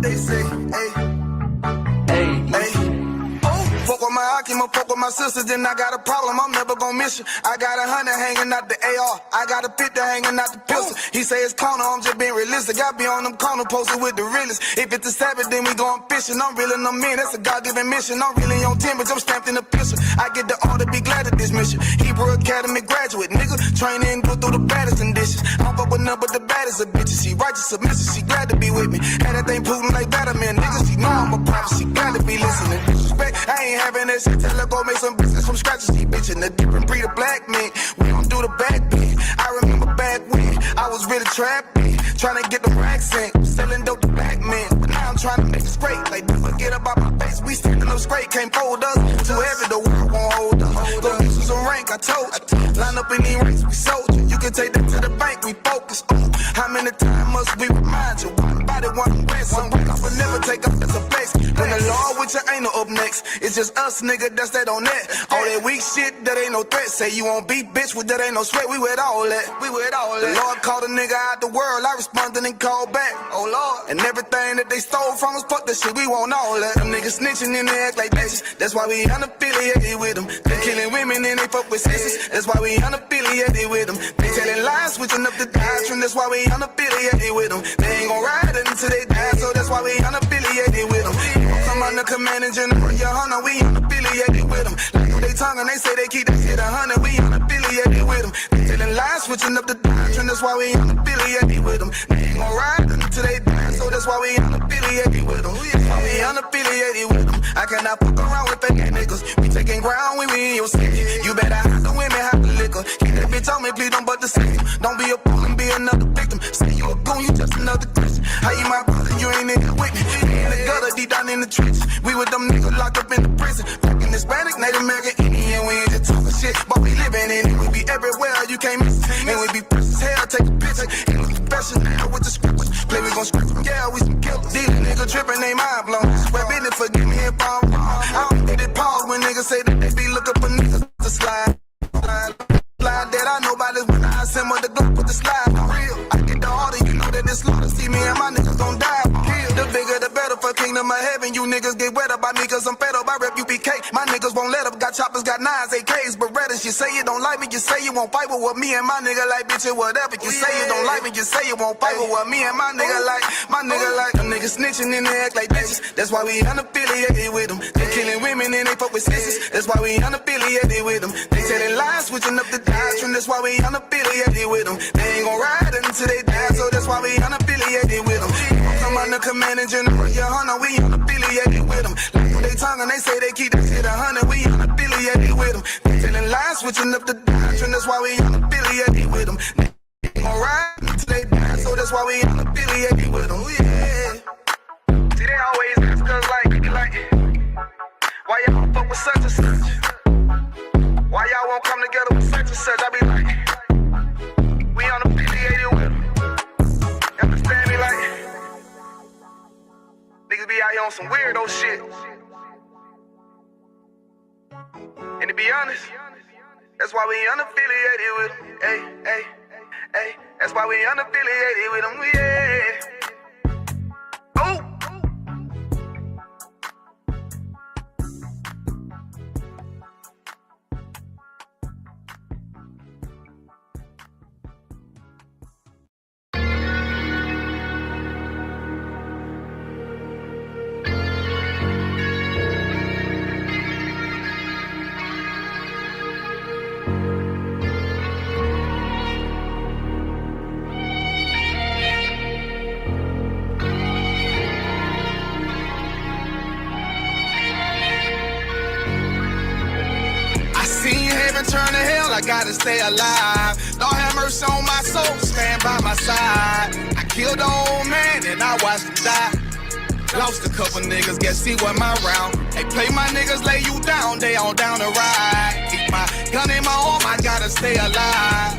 they say, hey. Fuck with my Akima, fuck with my sisters, then I got a problem, I'm never gonna miss you. I got 100 hanging out the AR, I got a 50 hanging out the pistol. He say it's corner, I'm just being realistic. I be on them corner posted with the realest. If it's the Sabbath, then we going fishing. I'm reeling them in, that's a God-given mission. I'm really on 10, but I'm stamped in the pistol. I get the order, be glad of this mission. Hebrew Academy graduate, nigga. Training, go through the baddest conditions. I don't fuck with none but the baddest of bitches. She righteous, submissive, she glad to be with me. Had that thing Putin like Batman, nigga. She know I'm a prophet, she glad to be listening. Disrespect, I ain't having that shit. Tell her go make some business from scratch. She bitchin' a different breed of black men. We don't do the back bend. I remember back when I was really trapping, trying to get the racks in, selling dope to black men. But now I'm trying to make it straight. Like, don't forget about my face. We standing up straight, can't fold us. Too heavy, the world won't hold us. Go get you some rank, I told you. Line up in these ranks, we soldier. You can take that to the bank, we focus on how many times must we remind you? One body, one way, some break off and never take up as a flex. When the law with you ain't no up next, it's just us, nigga, that's that on that. All that weak shit, that ain't no threat. Say you won't beat, bitch, with that ain't no sweat. We with all that, we with all that. The Lord called a nigga out the world, I responded and called back. Oh Lord, and everything that they stole from us, fuck that shit, we want all that. Them niggas snitching and they act like bitches. That's why we unaffiliated with them. They killing women and they fuck with sisters. That's why we unaffiliated with them. They telling lies, switching up the doctrine. That's why we unaffiliated with them. They ain't gon' ride until they die, so that's why we unaffiliated with them. Come under command and general, your hunter, we unaffiliated with them. Like they tongue and they say they keep that shit 100, we unaffiliated with them. They telling lies, switching up the doctrine. That's why we unaffiliated with them. They ain't gon' ride until they die, so that's why we unaffiliated with them. That's why we unaffiliated with them. I cannot fuck around with fake niggas. We taking ground when we in your city. You better hide the women, hide the liquor. Keep that bitch on me, please don't but the same. Don't be a fool and be another victim. Say you a goon, you just another Christian. How you my brother, you ain't in the with me. We in the gutter, deep down in the trenches. We with them niggas locked up in the prison. Fucking Hispanic, Native American, Indian. We ain't just talking shit, but we living in it. We be everywhere, you can't miss it. And we be fresh as hell, take a picture. And we professional with the scriptures. Play, we gon' script them, yeah, we some killers. These niggas trippin', they mind blown. Swear business, forgive me if I'm wrong. I don't get it pause when niggas say that they be looking for niggas to slide. Slide that I know about this when I assemble the Glock with the slide. For real, I get the order, you know that it's slaughter. See me and my niggas gon' die. The bigger the better for kingdom of heaven. You niggas get wet up by me cause I'm fed up. I rep UPK. My niggas won't let up. Got choppers, got nines, AKs, Berettas. You say you don't like me, you say you won't fight with what me and my nigga like, bitch, it whatever. You say you don't like me, you say you won't fight with what me and my nigga like. My nigga like. Them niggas snitching and they act like bitches. That's why we unaffiliated with them. They killing women and they fuck with sisters. That's why we unaffiliated with them. They telling lies, switching up the doctrine. That's why we unaffiliated with them. They ain't gon' ride until they die, so that's why we unaffiliated with them. Come under command and general, your hunter, we unaffiliated with them. Like they tongue and they say they keep that shit 100, we unaffiliated with them. They telling lies, switching up the doctrine, that's why we unaffiliated with them. They ain't gon' ride until they die, so that's why we unaffiliated with them. Yeah. See, they always ask us like, why y'all fuck with such and such? Why y'all won't come together with such and such? I be like, we unaffiliated with them. You understand me? Like, niggas be out here on some weirdo shit. And to be honest, that's why we unaffiliated with them. Hey, that's why we unaffiliated with them. Yeah. Oh. Turn to hell, I gotta stay alive. Lord have mercy on my soul, stand by my side. I killed the old man and I watched him die. Lost a couple niggas, guess he wasn't my round. Hey, play my niggas, lay you down, they all down the ride. Keep my gun in my arm, I gotta stay alive.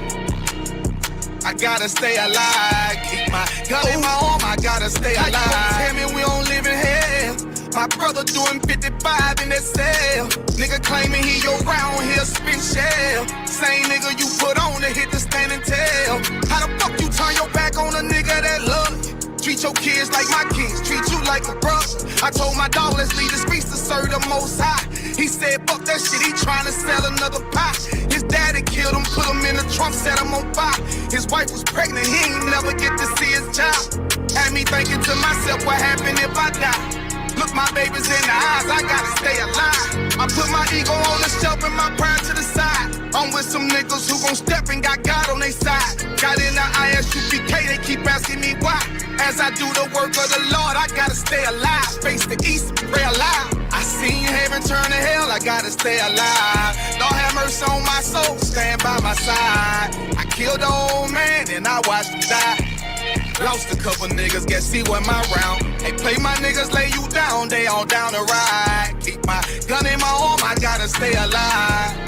I gotta stay alive. Keep my gun in my arm, I gotta stay alive. Tell me we don't live in hell. My brother doing 55 in that cell. Nigga claiming he your round here spin shell. Same nigga you put on to hit the stand and tell. How the fuck you turn your back on a nigga that love you? Treat your kids like my kids, treat you like like a brother. I told my dog, let's leave the streets to serve the most high. He said, fuck that shit, he tryna sell another pie. His daddy killed him, put him in the trunk, set him on fire. His wife was pregnant, he ain't never get to see his child. Had me thinking to myself, what happened if I die? Look my babies in the eyes, I gotta stay alive. I put my ego on the shelf and my pride to the side. I'm with some niggas who gon' step and got God on their side. Got in the ISUPK, they keep asking me why. As I do the work of the Lord, I gotta stay alive. Face the east and pray alive. I seen heaven turn to hell, I gotta stay alive. Lord have mercy on my soul, stand by my side. I killed the old man and I watched him die. Lost a couple niggas, guess he wasn't my round. They play my niggas, lay you down, they all down to ride. Keep my gun in my arm, I gotta stay alive.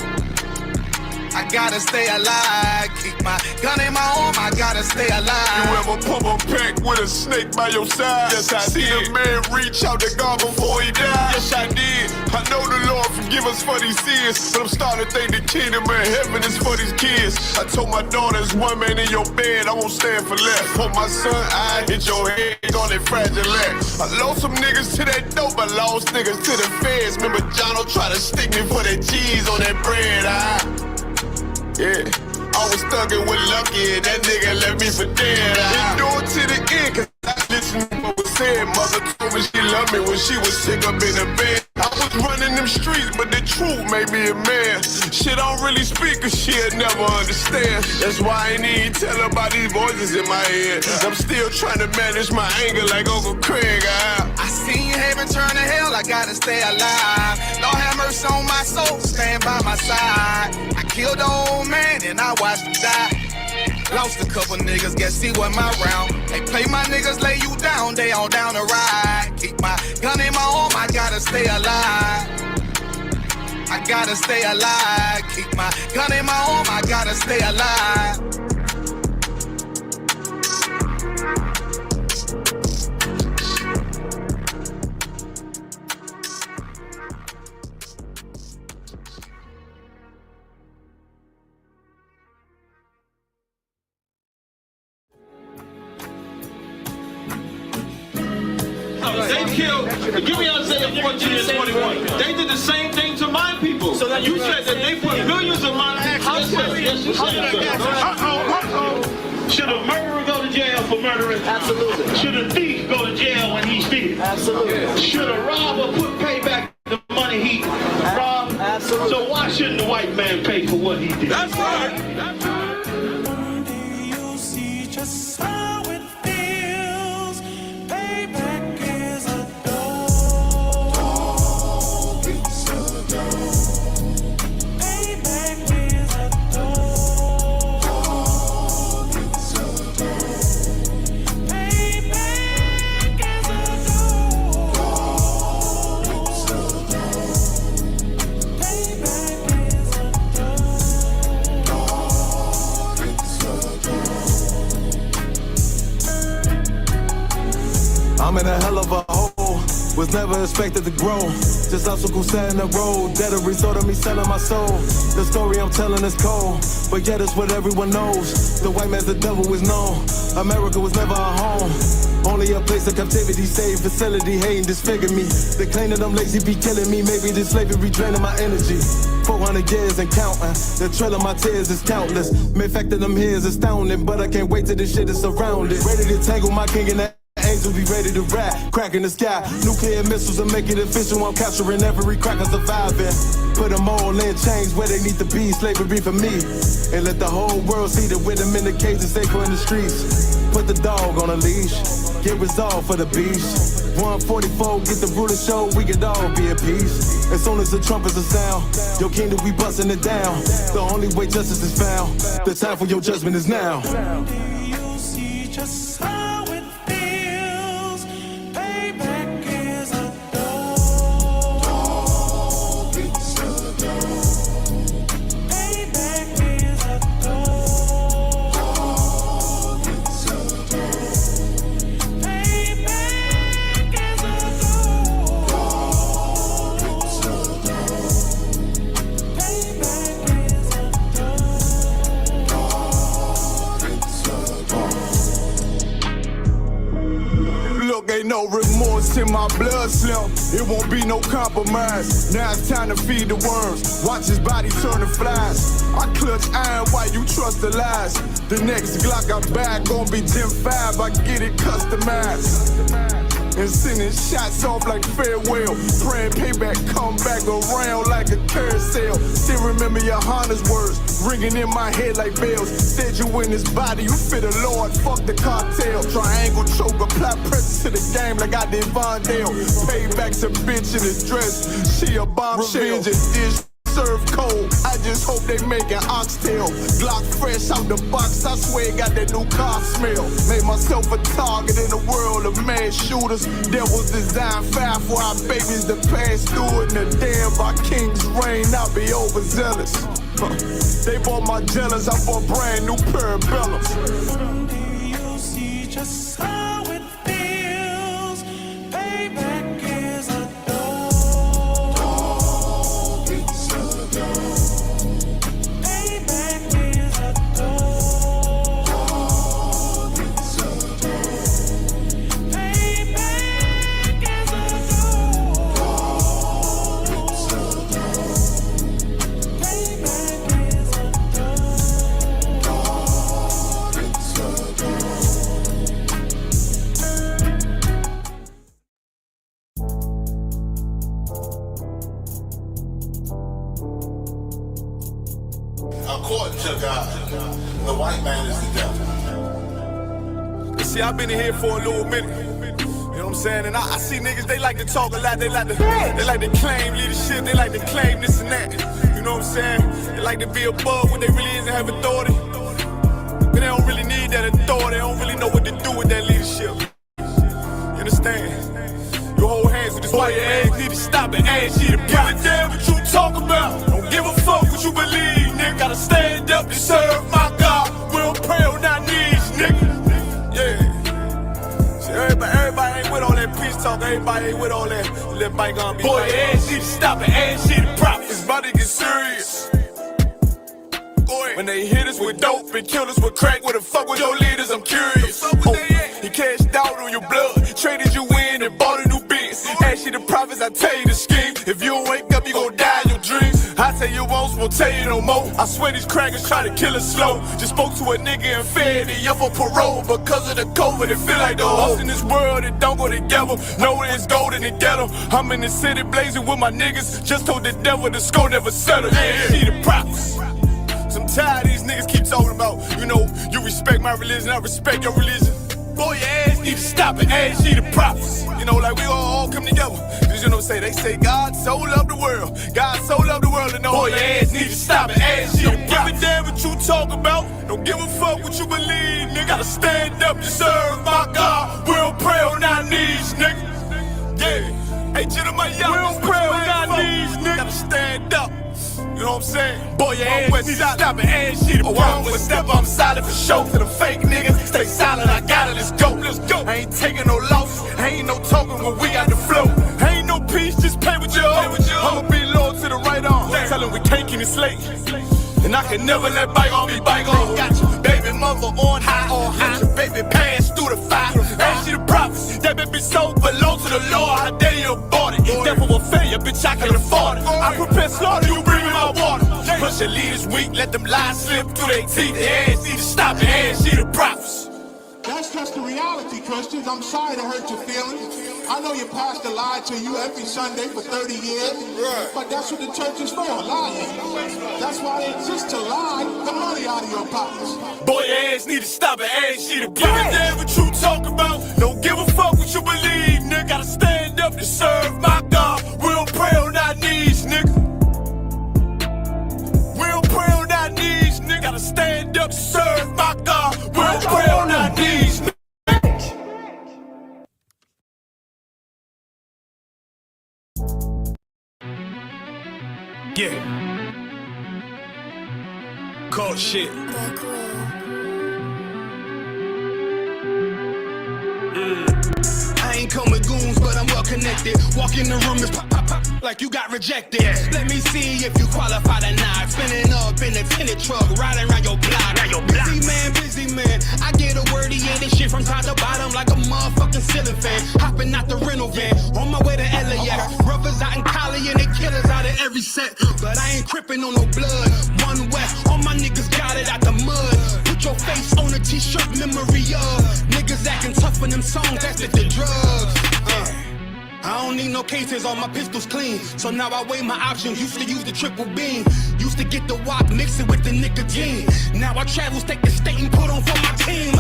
I gotta stay alive. Keep my gun in my arm, I gotta stay alive. You ever pump a pack with a snake by your side? Yes, I See did. a man reach out to God before he died? Yes, I did. I know the Lord forgive us for these sins, but I'm starting to think the kingdom of heaven is for these kids. I told my daughter, there's one man in your bed, I won't stand for less. For my son, I hit your head on that fragile leg. I lost some niggas to that dope, I lost niggas to the feds. Remember Jono tried to stick me for that cheese on that bread, yeah. I was thuggin' with Lucky and that nigga left me for dead. Endure to the end, cause I listened to what was said. Mother told me she loved me when she was sick up in the bed. I was running them streets, but the truth made me a man. Shit, I don't really speak, cause she'll never understand. That's why I ain't even tell her about these voices in my head. I'm still trying to manage my anger like Uncle Craig. I seen heaven turn to hell, I gotta stay alive. Lord have mercy on my soul, stand by my side. I killed the old man and I watched him die. Lost a couple niggas, guess he wasn't my round. They play my niggas, lay you down, they all down to ride. Keep my gun in my arm, I gotta stay alive. I gotta stay alive. Keep my gun in my arm, I gotta stay alive. They killed, give me Isaiah 14 and 21. They did the same thing to my people. So that you said that they put millions of my house. Should a murderer go to jail for murdering? Absolutely. Should a thief go to jail when he steals? Absolutely. Should a robber pay back the money he robbed? Absolutely. So why shouldn't the white man pay for what he did? That's right. That's right. You'll see just how it feels. Payback is a dog. Payback is a dog. Payback is a dog. Payback is a I'm in a hell of a hole, was never expected to grow. Just obstacle set in the road, that a result of me selling my soul. The story I'm telling is cold, but yet it's what everyone knows. The white man's the devil is known. America was never our home. Only a place of captivity, safe facility, hating disfigure me. They claim that I'm lazy, be killing me. Maybe this slavery draining my energy. 400 years and counting. The trail of my tears is countless. Main fact that I'm here is astounding, but I can't wait till this shit is surrounded. Ready to tangle my king in that. Angels be ready to rap, crack in the sky. Nuclear missiles will make it official. I'm capturing every cracker surviving. Put them all in chains where they need to be. Slavery for me. And let the whole world see that with them in the cage and safer in the streets. Put the dog on a leash. Get resolved for the beast. 144, get the brutal show. We could all be at peace. As soon as the trumpets are sound, your kingdom we busting it down. The only way justice is found. The time for your judgment is now. You'll see just how it feels. Payback is a dog. Payback is a dog. Payback is a dog. Payback is a dog. ain't no remorse in my blood slim. It won't be no compromise. Now it's time to feed the worms. Watch his body turn to flies. I clutch iron while you trust the lies. The next Glock I buy gon' be Gen 5. I get it customized. And sending shots off like farewell. Praying payback come back around like a carousel. Still remember your Honda's words ringing in my head like bells. Said you in this body, you fit a Lord, fuck the cartel. Triangle choke, apply pressure to the game like I did Vondale. Payback's a bitch in this dress, she a bombshell. Revenge is dish serve cold, I just hope they make an oxtail. Glock fresh out the box, I swear it got that new car smell. Made myself a target in a world of mad shooters. Devils design fire for our babies to pass through. In the damn by King's reign, I'll be overzealous. They bought my jealous, I bought brand new parabellums. Someday you'll see just how it feels. Payback is a According to God, the white man is the devil. See, I've been in here for a little minute. You know what I'm saying? And I see niggas, they like to talk a lot. They like to claim leadership. They like to claim this and that. You know what I'm saying? They like to be above what they really is and have authority. But they don't really need that authority. They don't really know what to do with that leadership. You understand? You hold hands with this white man. Need to stop and ask you to give a damn what you talk about. Don't give a fuck what you believe, nigga. Gotta stand up to serve my God. We don't pray on our knees, nigga. Yeah. See, everybody ain't with all that peace talk. Everybody ain't with all that bygone be. Boy, ask you to stop and ask you to prop. It's about to get serious. When they hit us with dope and kill us with crack, where the fuck with your leaders? I'm curious. He cashed out on your blood, traded you in and bought a new biz. Ask you the prophets, I tell you the scheme. If you don't wake up, you gon' die in your dreams. I tell you once, won't tell you no more. I swear these crackers try to kill us slow. Just spoke to a nigga and fed he up for parole. Because of the COVID, it feel like the host in this world that don't go together. Know that it's gold in the ghetto. I'm in the city blazing with my niggas. Just told the devil the score never settled. Yeah, see the prophets. I'm tired of these niggas keep talking about, you know, you respect my religion, I respect your religion. Boy, your ass need to stop and ask you the prophets. You know, like we all come together. Cause you know what I'm saying? They say God so loved the world. God so loved the world and know boy, your ass need to stop and ask you the prophets. Don't give a damn what you talk about. Don't give a fuck what you believe, nigga. Gotta stand up to serve my God. We don't pray on our knees, nigga. Yeah. Hey, gentlemen, y'all, we don't pray on our knees, nigga. Gotta stand up. You know what I'm saying? Boy, your ass need to stop and ask you to wrong with step. I'm solid for show. To the fake niggas, stay silent. I got it. Let's go. Let's go. I ain't taking no loss. Ain't no talking when we got the flow. Ain't no peace, just play with your own. I'ma be loyal to the right arm. Tell him we can't keep it slate. And I can never let bygone be bygone. Got your baby mother on high. Let your baby pass through the fire. Ask you the prophets. That baby so below to the Lord. How dare you abort it? Devil will fail, bitch, I can afford it. I prepare slaughter, you bring me my water. Push your leaders weak, let them lies slip through their teeth. Their ass need to stop and ask you the prophets. That's just the reality, Christians. I'm sorry to hurt your feelings. I know your pastor lied to you every Sunday for 30 years, but that's what the church is for, lying. That's why they exist, to lie the money out of your pockets. Boy, your ass need to stop and ask you to give a damn what you talk about. Don't give a fuck what you believe, nigga. Gotta stand up to serve my God. We don't pray on our knees, nigga. We don't pray on our knees, nigga. Gotta stand up to serve my God. We don't pray on our knees, nigga. Yeah. Cold shit. I ain't come with goons, but I'm well connected. Walk in the room, it's pop, pop, pop. like you got rejected. Let me see if you qualify or not. Spinning up in a tinted truck, riding around your block. Busy man. I get a word, yeah, this shit from top to bottom like a motherfucking ceiling fan. Hopping out the rental van, on my way to LAX. Brothers out in Cali and they killers out of every set. But I ain't crippin' on no blood. One West, all my niggas got it out the mud. Put your face on a t-shirt, memory of niggas acting tough in them songs, that's the drugs. I don't need no cases, all my pistols clean. So now I weigh my options, used to use the triple beam. Used to get the wop, mix it with the nicotine. Now I travel state to state and put on for my team.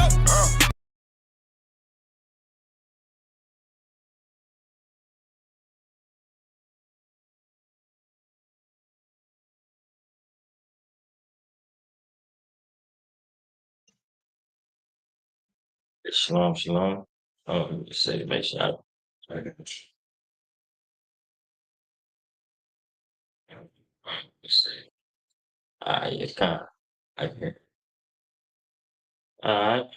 Shalom, shalom. Just say to make sure I got you. Let's see. Yeah, kind of. I hear. All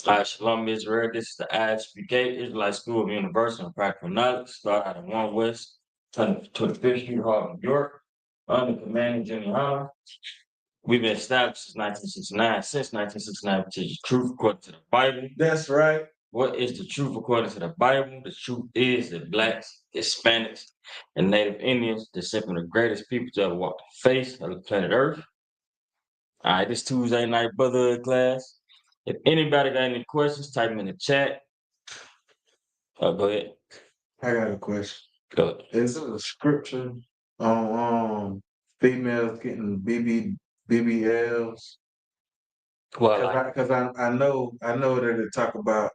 right. Shalom, Israel. This is the ISBK, Israelite School of Universal and Practical Knowledge. Start out of 1 West, 25th Street, Harlem, New York. Under commanding Jimmy Hunter. We've been established since 1969. Since 1969, we teach the truth according to the Bible. That's right. What is the truth according to the Bible? The truth is that Blacks, Hispanics, and Native Indians, they're simply the greatest people to ever walk the face of the planet Earth. All right, this Tuesday night brotherhood class. If anybody got any questions, type them in the chat. Go ahead. I got a question. Go ahead. Is it a scripture on females getting BBLs? Well, Because I know that they talk about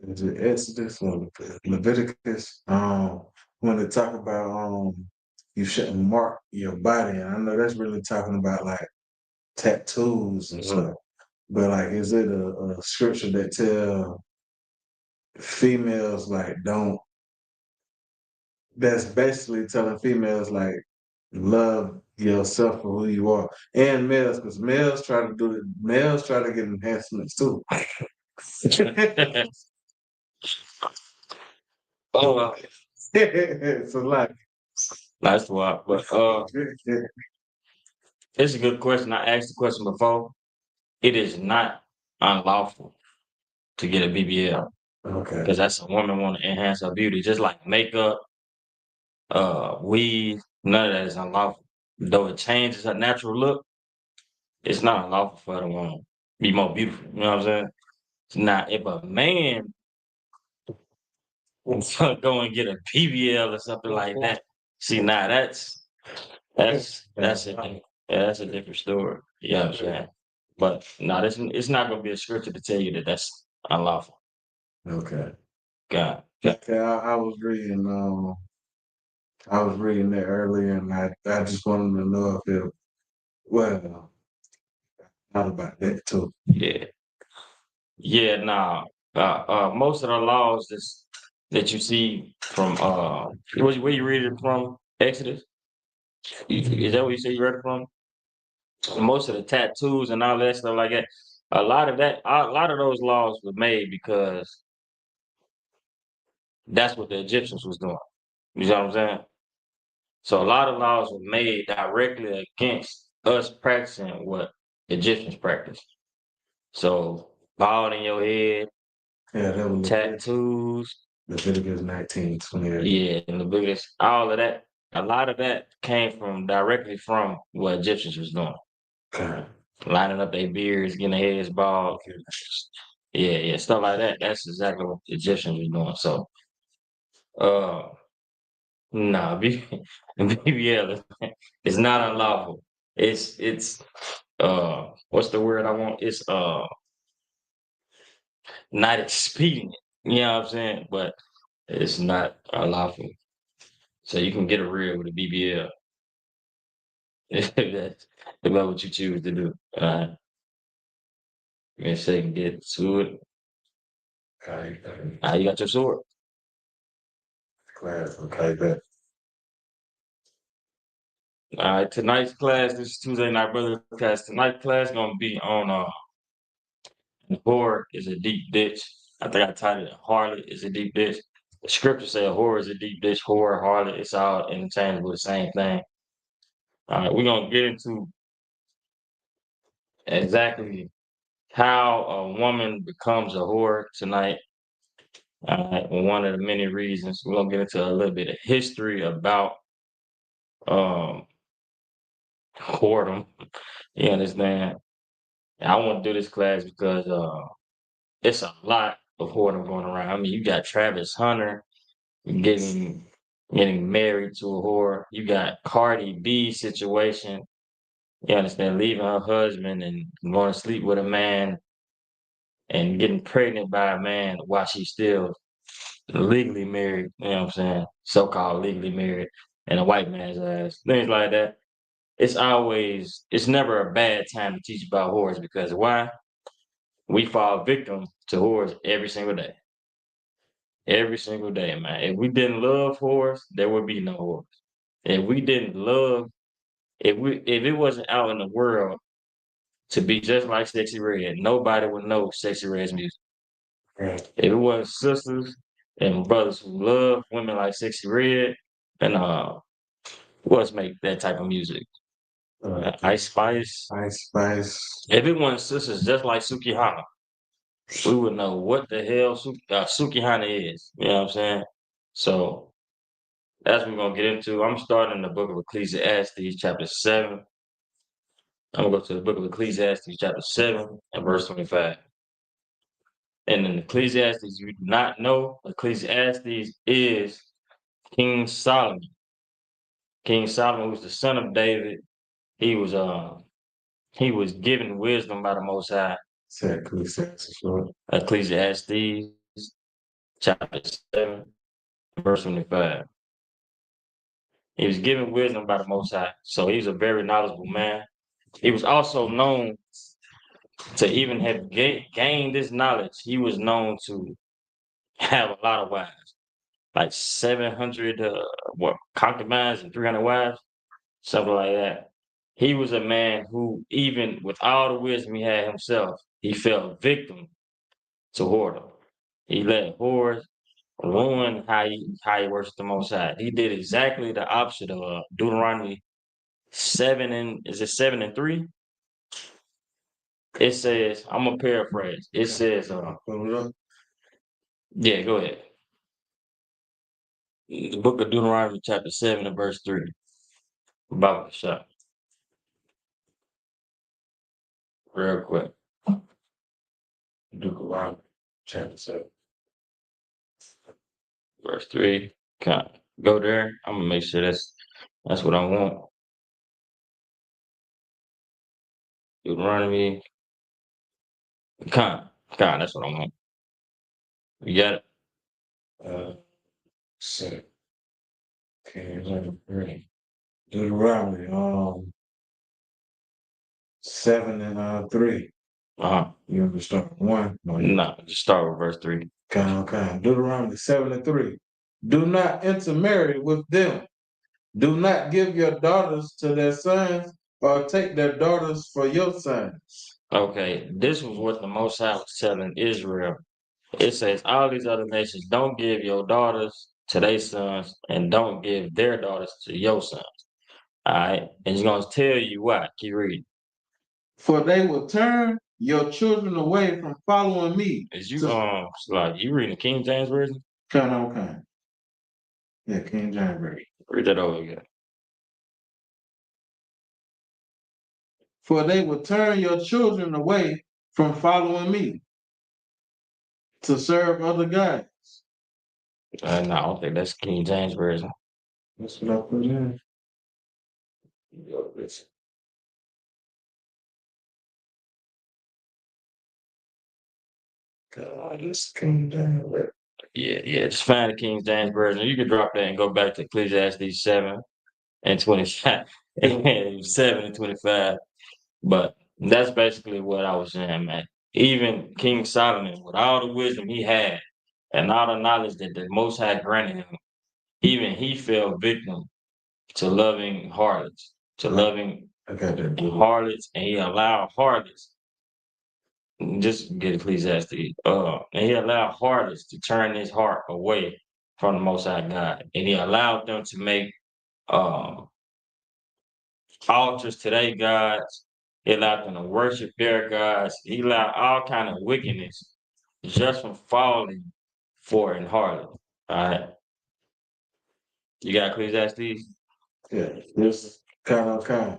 is it Exodus or Leviticus when they talk about you shouldn't mark your body, and I know that's really talking about like tattoos and stuff. But like, is it a scripture that tell females like don't? That's basically telling females like love yourself for who you are, and males, because males try to get enhancements too. Oh, It's a lot. that's why. But it's a good question. I asked the question before. It is not unlawful to get a BBL Okay. because that's a woman want to enhance her beauty, just like makeup, weave. None of that is unlawful. Though it changes her natural look, it's not unlawful for her to want to be more beautiful. You know what I'm saying? Now, if a man go and get a BBL or something like that, see, now that's that's a different story. You know what I'm saying? But no, it's not gonna be a scripture to tell you that that's unlawful. Okay. God. Okay. I was reading that earlier, and I just wanted to know if it well not about that too. Yeah. Yeah, nah. Most of the laws that you see from where you read it from? Exodus? Is that what you say you read it from? Most of the tattoos and all that stuff like that. A lot of those laws were made because that's what the Egyptians was doing. You know what I'm saying? So a lot of laws were made directly against us practicing what Egyptians practice. So bald in your head, Yeah, that was tattoos. Leviticus 19:28. Yeah, and the biggest, all of that, a lot of that came directly from what Egyptians was doing. Okay. Lining up their beards, getting their heads bald. Yeah, stuff like that. That's exactly what the Egyptians was doing. So, nah, BBL is not unlawful. It's what's the word I want? It's not expedient. You know what I'm saying? But it's not unlawful. So you can get a real with a BBL. If that's about what you choose to do. Give me a second, get to it. Okay. You got your sword. Class. Okay. That. All right, tonight's class, this is Tuesday night brother class. Tonight's class gonna be on the board is a deep ditch. I think I titled it "Harlot is a deep dish." The scripture said "Whore is a deep dish." Whore, harlot, it's all interchangeable, the same thing. All right, we're gonna get into exactly how a woman becomes a whore tonight. All right, one of the many reasons we're gonna get into a little bit of history about um whoredom. You understand? And I want to do this class because it's a lot of whoredom going around. I mean, you got Travis Hunter getting getting married to a whore. You got Cardi B situation. You understand, leaving her husband and going to sleep with a man and getting pregnant by a man while she's still legally married. You know what I'm saying? So called legally married, and a white man's ass. Things like that. It's never a bad time to teach about whores because why? We fall victim to whores every single day. Every single day, man. If we didn't love whores, there would be no whores. If we didn't love, if it wasn't out in the world to be just like Sexy Red, nobody would know Sexy Red's music. Right. If it wasn't sisters and brothers who love women like Sexy Red, and who else make that type of music? Ice Spice. Ice Spice. If it wasn't sisters just like Sukihana, we would know what the hell Sukihana is. You know what I'm saying? So that's what we're gonna get into. I'm starting the book of Ecclesiastes, chapter 7. I'm gonna go to the book of Ecclesiastes, chapter 7, and verse 25. And in Ecclesiastes, you do not know, Ecclesiastes is King Solomon. King Solomon was the son of David. He was given wisdom by the Most High. Said Ecclesiastes, Lord. Ecclesiastes, chapter 7, verse 25. He was given wisdom by the Most High. So he was a very knowledgeable man. He was also known to even have gained this knowledge. He was known to have a lot of wives, like 700 concubines and 300 wives, something like that. He was a man who, even with all the wisdom he had himself, he fell victim to whoredom. He let whores ruin how he worshipped the Most High. He did exactly the opposite of Deuteronomy 7:3. It says, I'm gonna paraphrase. It says, yeah, go ahead. The book of Deuteronomy, chapter 7 and verse 3. Bible shot. Real quick. Deuteronomy, chapter 7. Verse 3. Go there. I'm gonna make sure that's what I want. Deuteronomy. That's what I want. You got it? So, okay, let me read. Deuteronomy, 7 and 3. Uh-huh. You want to start with 1? No, just start with verse 3. Okay. Deuteronomy 7 and 3. Do not intermarry with them. Do not give your daughters to their sons, or take their daughters for your sons. Okay, this was what the Most High was telling Israel. It says, all these other nations, don't give your daughters to their sons, and don't give their daughters to your sons. All right, and he's gonna tell you why. Keep reading. For they will turn your children away from following me. Is you like you reading the King James version? Okay. Yeah, King James version. Read that over again. For they will turn your children away from following me to serve other gods. No, I don't think that's King James version. That's what I put in. God, this King James version. Yeah, just find the King James version. You can drop that and go back to Ecclesiastes 7 and 25. 7 and 25. But that's basically what I was saying, man. Even King Solomon, with all the wisdom he had and all the knowledge that the Most High granted him, even he fell victim to loving harlots, to loving harlots, and he allowed harlots Just get Ecclesiastes. And he allowed harlots to turn his heart away from the Most High God, and he allowed them to make um, altars to their gods. He allowed them to worship their gods. He allowed all kind of wickedness just from falling for an harlot. All right, you got Ecclesiastes. Yeah, this is kind.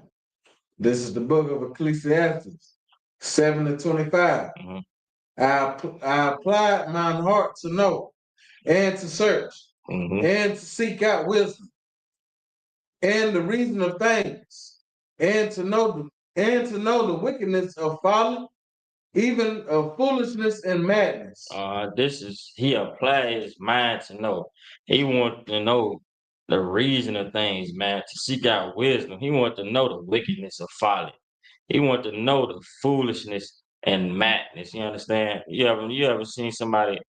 This is the book of Ecclesiastes, 7 to 25. Mhm, I applied mine heart to know and to search mhm. and to seek out wisdom and the reason of things and to know the wickedness of folly, even of foolishness and madness. This is he applied his mind to know. He wanted to know the reason of things, man, to seek out wisdom. He wanted to know the wickedness of folly. He wanted to know the foolishness and madness. You understand? You ever seen somebody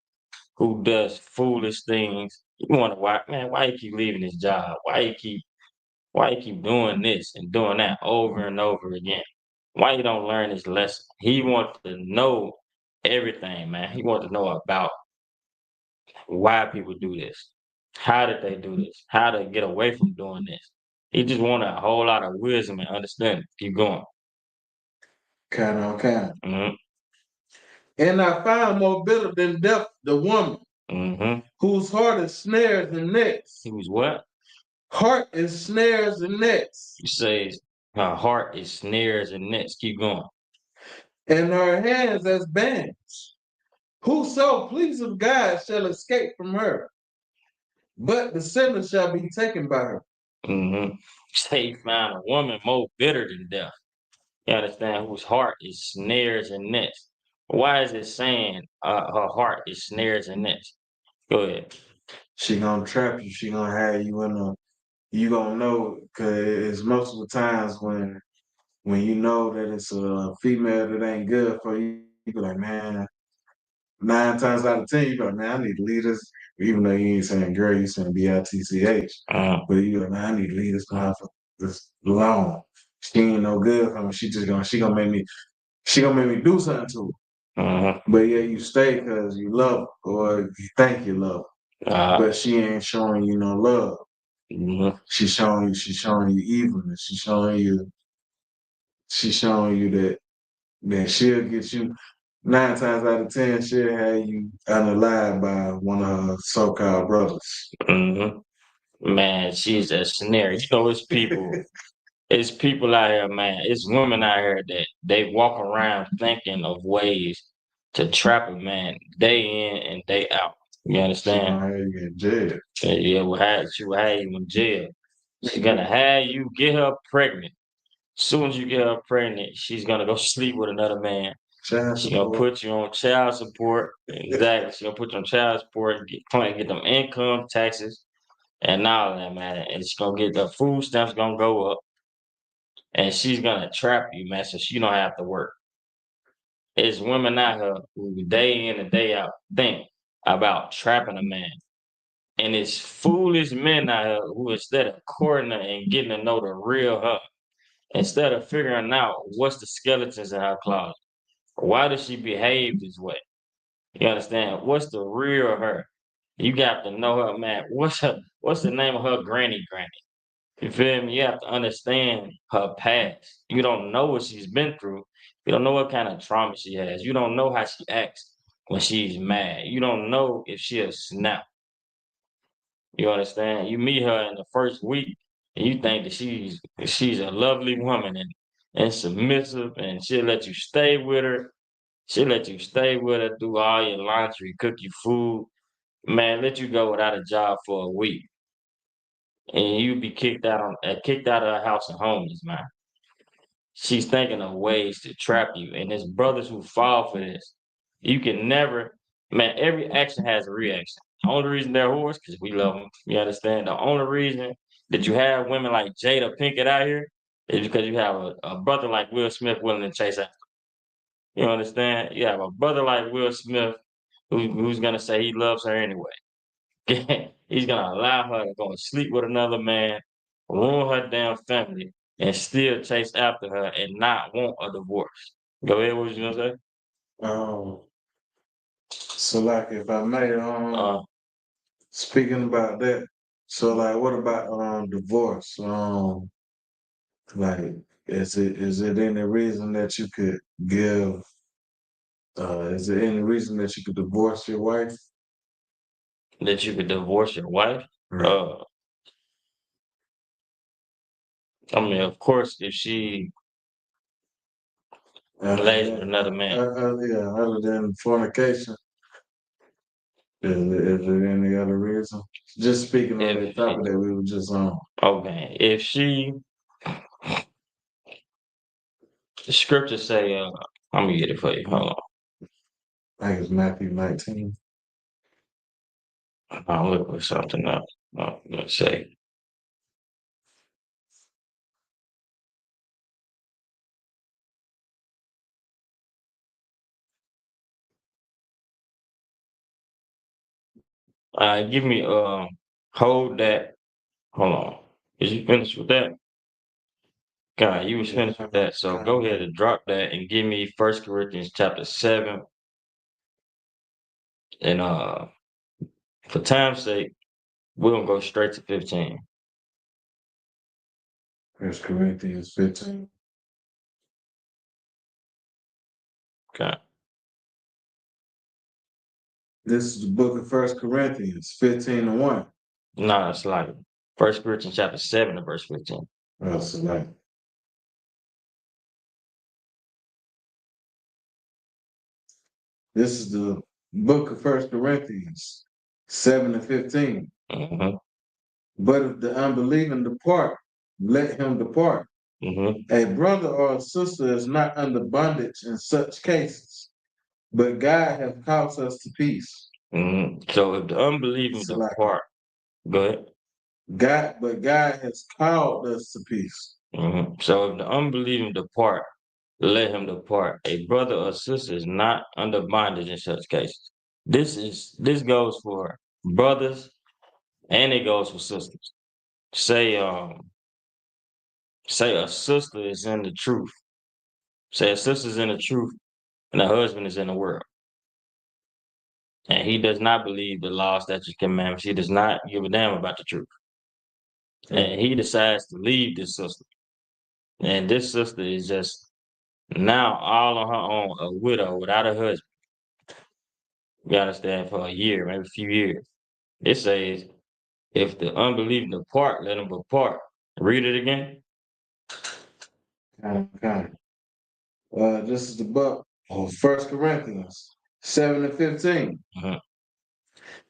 who does foolish things? You wonder why, man, why he keep leaving his job? Why he keep doing this and doing that over and over again? Why he don't learn his lesson? He wants to know everything, man. He wants to know about why people do this. How did they do this? How to get away from doing this? He just wanted a whole lot of wisdom and understanding. Keep going. Kind. Hmm. And I found more bitter than death the woman Hmm. whose heart is snares and nets. He was what? Heart is snares and nets, He says her heart is snares and nets. Keep going. and her hands as bands. Whoso pleases God shall escape from her, but the sinner shall be taken by her. Hmm. Say he found a woman more bitter than death. You understand? Whose heart is snares and nets. Why is it saying her heart is snares and nets? Go ahead. She gonna trap you. She gonna have you in a. You gonna know because it's most of the times when you know that it's a female that ain't good for you. You be like, man. 9 times out of 10, you be like, man, I need to leave this. Even though you ain't saying girl, you saying bitch. Uh, But you like, man, I need to leave this behind for this long. She ain't no good for me. She gonna make me do something to her. uh, But yeah, you stay because you love her or you think you love her. uh, But she ain't showing you no love. mhm. She's showing you evilness. She's showing you that she'll get you 9 times out of 10, she'll have you unalive by one of her so-called brothers. Hmm. Man, she's a snare. It's people out here, man. It's women out here that they walk around thinking of ways to trap a man day in and day out. You She understand? gonna have you in jail. Yeah, she will have you in jail. She's gonna have you get her pregnant. Soon as you get her pregnant, she's gonna go sleep with another man. Child She gonna support. put you on child support. Exactly. She gonna put you on child support, get them income taxes and all of that, man. And she's gonna get the food stamps gonna go up, and she's gonna trap you, man, so she don't have to work. It's women out here who day in and day out think about trapping a man. And it's foolish men out here who instead of courting her and getting to know the real her, instead of figuring out what's the skeletons in her closet, why does she behave this way? You understand? What's the real her? You got to know her, man. What's the name of her granny? You feel me? You have to understand her past. You don't know what she's been through. You don't know what kind of trauma she has. You don't know how she acts when she's mad. You don't know if she'll snap. You understand? You meet her in the first week and you think that she's a lovely woman and submissive and she'll let you stay with her. She'll let you stay with her, do all your laundry, cook you food, man, let you go without a job for a week. And you be kicked out of her house and homeless, man. She's thinking of ways to trap you. And there's brothers who fall for this. You can never, man, every action has a reaction. The only reason they're whores, because we love them. You understand? The only reason that you have women like Jada Pinkett out here is because you have a brother like Will Smith willing to chase after. You understand? You have a brother like Will Smith who's going to say he loves her anyway. He's gonna allow her to go and sleep with another man, ruin her damn family, and still chase after her and not want a divorce. Go ahead, what was you gonna say? So like if I may, Uh, speaking about that, so like what about divorce? Like is it any reason that you could give is there any reason that you could divorce your wife? that you could divorce your wife. Right. Uh, I mean, of course, if she lays with another man, Yeah, other than fornication, is there any other reason? Just speaking on if that topic that we were just on. okay, if she, the scriptures say, I'm gonna get it for you. Hold on. I think it's Matthew 19. I'll look for something up. Let's say, give me, hold that. Hold on. Is you finished with that? God, you was Yeah, finished with that. So go ahead and drop that and give me First Corinthians chapter 7. And for time's sake, we're gonna go straight to 15. 1 Corinthians 15. Okay. This is the book of 1 Corinthians 15:1. No, it's like First Corinthians chapter 7 and verse 15. Oh, so like this is the book of 1 Corinthians 7:15. Mm-hmm. But if the unbelieving depart, let him depart. Mm-hmm. A brother or a sister is not under bondage in such cases, but God hath caused us to peace. Mm-hmm. So if the unbelieving So like depart, go ahead. God has called us to peace. Mm-hmm. So if the unbelieving depart, let him depart. A brother or sister is not under bondage in such cases. This goes for brothers and it goes for sisters. Say say a sister is in the truth. Say a sister's in the truth and a husband is in the world. And he does not believe the law, statutes, commandments. He does not give a damn about the truth. And he decides to leave this sister. And this sister is just now all on her own, a widow without a husband. You understand, for a year, maybe a few years. It says, if the unbelieving depart, let them depart. Read it again. Okay. This is the book of 1 Corinthians 7:15. Mhm.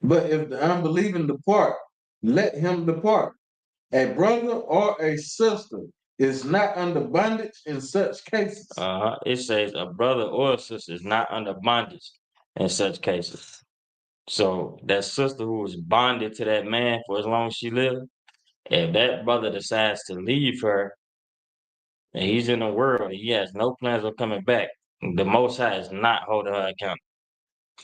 But if the unbelieving depart, let him depart. A brother or a sister is not under bondage in such cases. It says a brother or a sister is not under bondage in such cases. So that sister who was bonded to that man for as long as she lived, if that brother decides to leave her and he's in the world and he has no plans of coming back, the Most High is not holding her accountable.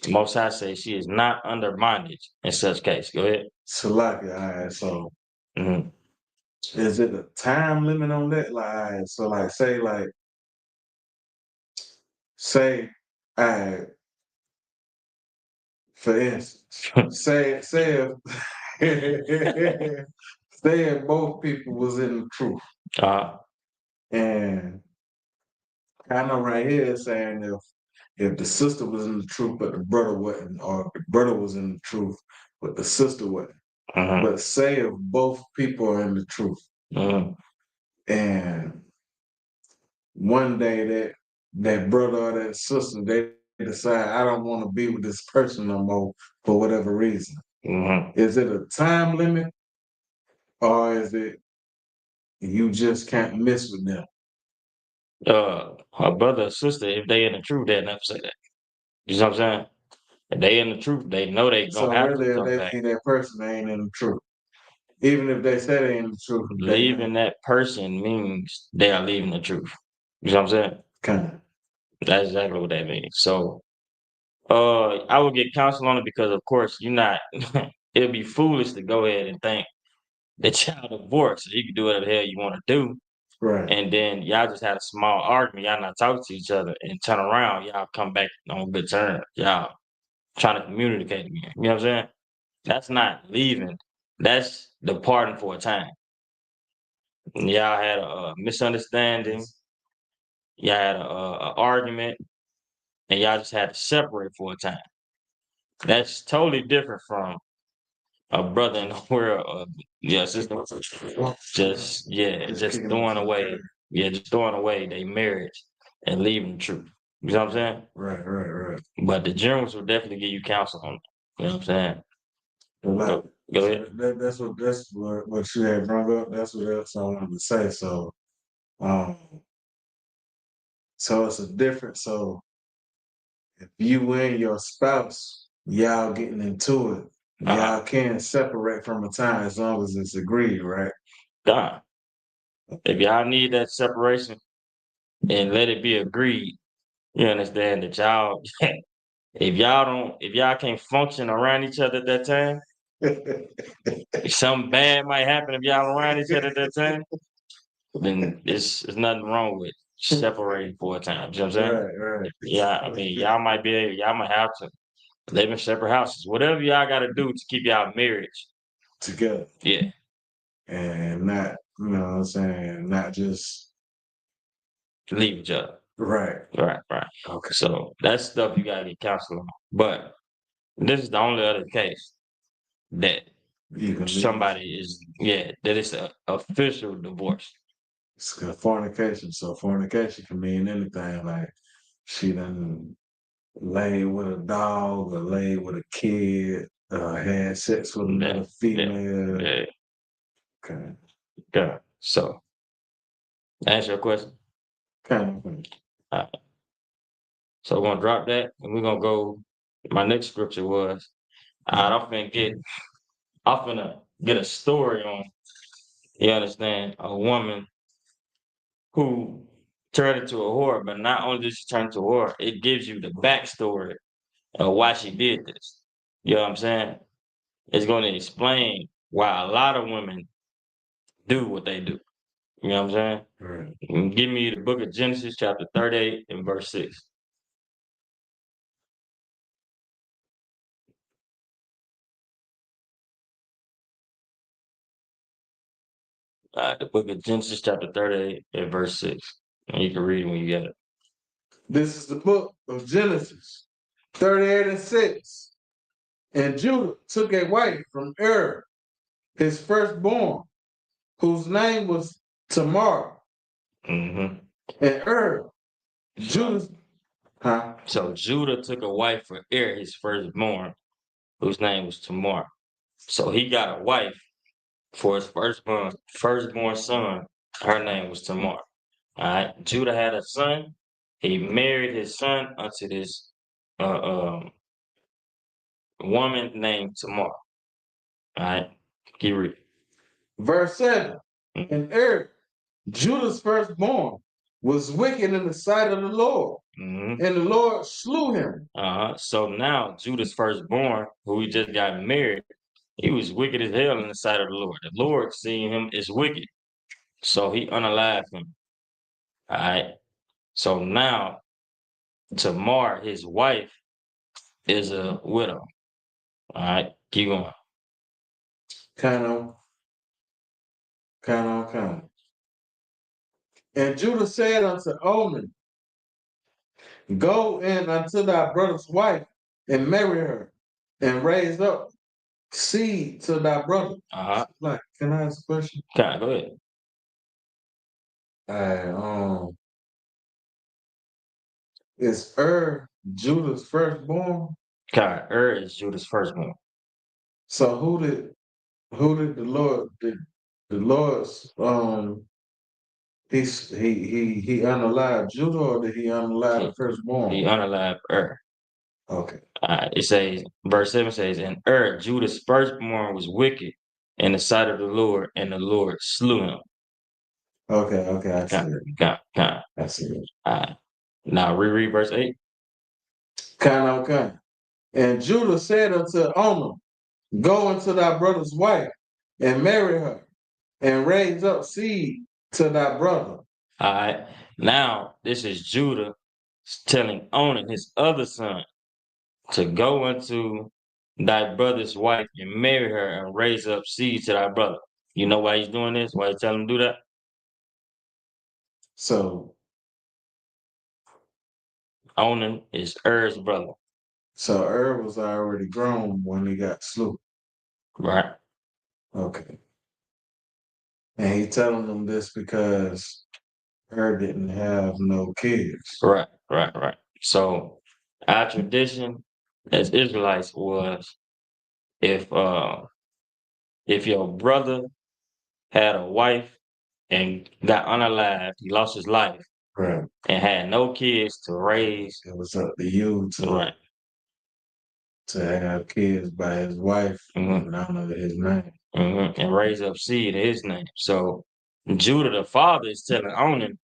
The Most High says she is not under bondage in such case. Go ahead. Salaki, all right, so Mm-hmm. is it a time limit on that? Like, all right, so like say, all right, for instance, say if say if both people was in the truth. Uh, And I know right here it's saying if the sister was in the truth but the brother wasn't, or if the brother was in the truth but the sister wasn't. uh-huh, But say if both people are in the truth uh-huh, and one day that brother or that sister they decide I don't want to be with this person no more for whatever reason. uh-huh. Is it a time limit or is it you just can't miss with them? Her brother or sister, if they in the truth, they'll never say that. You know what I'm saying? If they in the truth, they know they So gonna have really to if come they back. see that person they ain't in the truth. Even if they say they in the truth, they Leaving that person means they are leaving the truth. You know what I'm saying? kind of. That's exactly what that means. So I would get counsel on it because of course you're not it'd be foolish to go ahead and think that y'all divorced. So you can do whatever the hell you want to do. Right. And then y'all just had a small argument. Y'all not talking to each other, and turn around, y'all come back on good terms. Y'all trying to communicate again. You know what I'm saying? That's not leaving. That's departing for a time. Y'all had a misunderstanding. Y'all had a argument, and y'all just had to separate for a time. That's totally different from a brother in the world of sister. Just kicking throwing it to away, the just throwing away their marriage and leaving the truth. You know what I'm saying? Right. But the generals will definitely give you counsel on it. You know what I'm saying? Like, Go ahead. that's what you had brought up. That's what else I wanted to say. So, so it's a difference. So if you and your spouse, y'all getting into it, y'all can separate from a time as long as it's agreed, right? Done. If y'all need that separation and let it be agreed, you understand that y'all if y'all can't function around each other at that time, something bad might happen if y'all around each other at that time, then it's nothing wrong with separating for a time. You know what I'm saying? Right. Yeah, I mean y'all might have to live in separate houses. Whatever y'all gotta do to keep y'all marriage Together. Yeah. And not, you know what I'm saying, not just leave each other. Right. Okay. So that's stuff you gotta get counsel on. But this is the only other case that you can somebody that it's an official divorce. It's fornication. So fornication can mean anything. Like she done laid with a dog or laid with a kid, had sex with another female. Yeah. Okay. Yeah. So answer your question. Kind of. So we're gonna drop that and we're gonna go. My next scripture was I'm finna get a story on, you understand, a woman who turned into a whore, but not only did she turn into a whore, it gives you the backstory of why she did this. You know what I'm saying? It's going to explain why a lot of women do what they do. You know what I'm saying? Right. Give me the book of Genesis, chapter 38 and verse 6. The book of Genesis, chapter 38 and verse 6. And you can read it when you get it. This is the book of Genesis, 38 and 6. And Judah took a wife from his firstborn, whose name was Tamar. Mm-hmm. And Judah. So Judah took a wife for his firstborn, whose name was Tamar. So he got a wife for his firstborn son. Her name was Tamar. All right. Judah had a son. He married his son unto this woman named Tamar. All right. Keep reading. Verse 7. And Judah's firstborn, was wicked in the sight of the Lord, and the Lord slew him. So now Judah's firstborn, who he just got married, he was wicked as hell in the sight of the Lord. The Lord seeing him as wicked, so he unalived him. All right. So now Tamar, his wife, is a widow. All right. Keep going. Kind of. And Judah said unto Onan, Go in unto thy brother's wife and marry her, and raise up seed to thy brother. Like, can I ask a question? Go ahead. Is Judah's firstborn? Is Judah's firstborn. So who did the Lord the Lord's he unalived Judah, or did he unalive the firstborn? He unalived Okay. It says, verse 7 says, and Judah's firstborn was wicked in the sight of the Lord, and the Lord slew him. Okay, I see it. I see it. Now reread verse 8. Okay. And Judah said unto Onan, Go unto thy brother's wife, and marry her, and raise up seed to thy brother. All right. Now, this is Judah telling Onan, his other son, to go unto thy brother's wife and marry her and raise up seed to thy brother. You know why he's doing this? Why he's telling him to do that? So Onan is Er's brother. So was already grown when he got slew. Right. Okay. And he telling them this because didn't have no kids. Right. So our tradition as Israelites was if your brother had a wife and got unalived, he lost his life, Right. and had no kids to raise. It was up to you Right. to have kids by his wife Mhm. in honor of his name. And raise up seed in his name. So Judah, the father, is telling Onan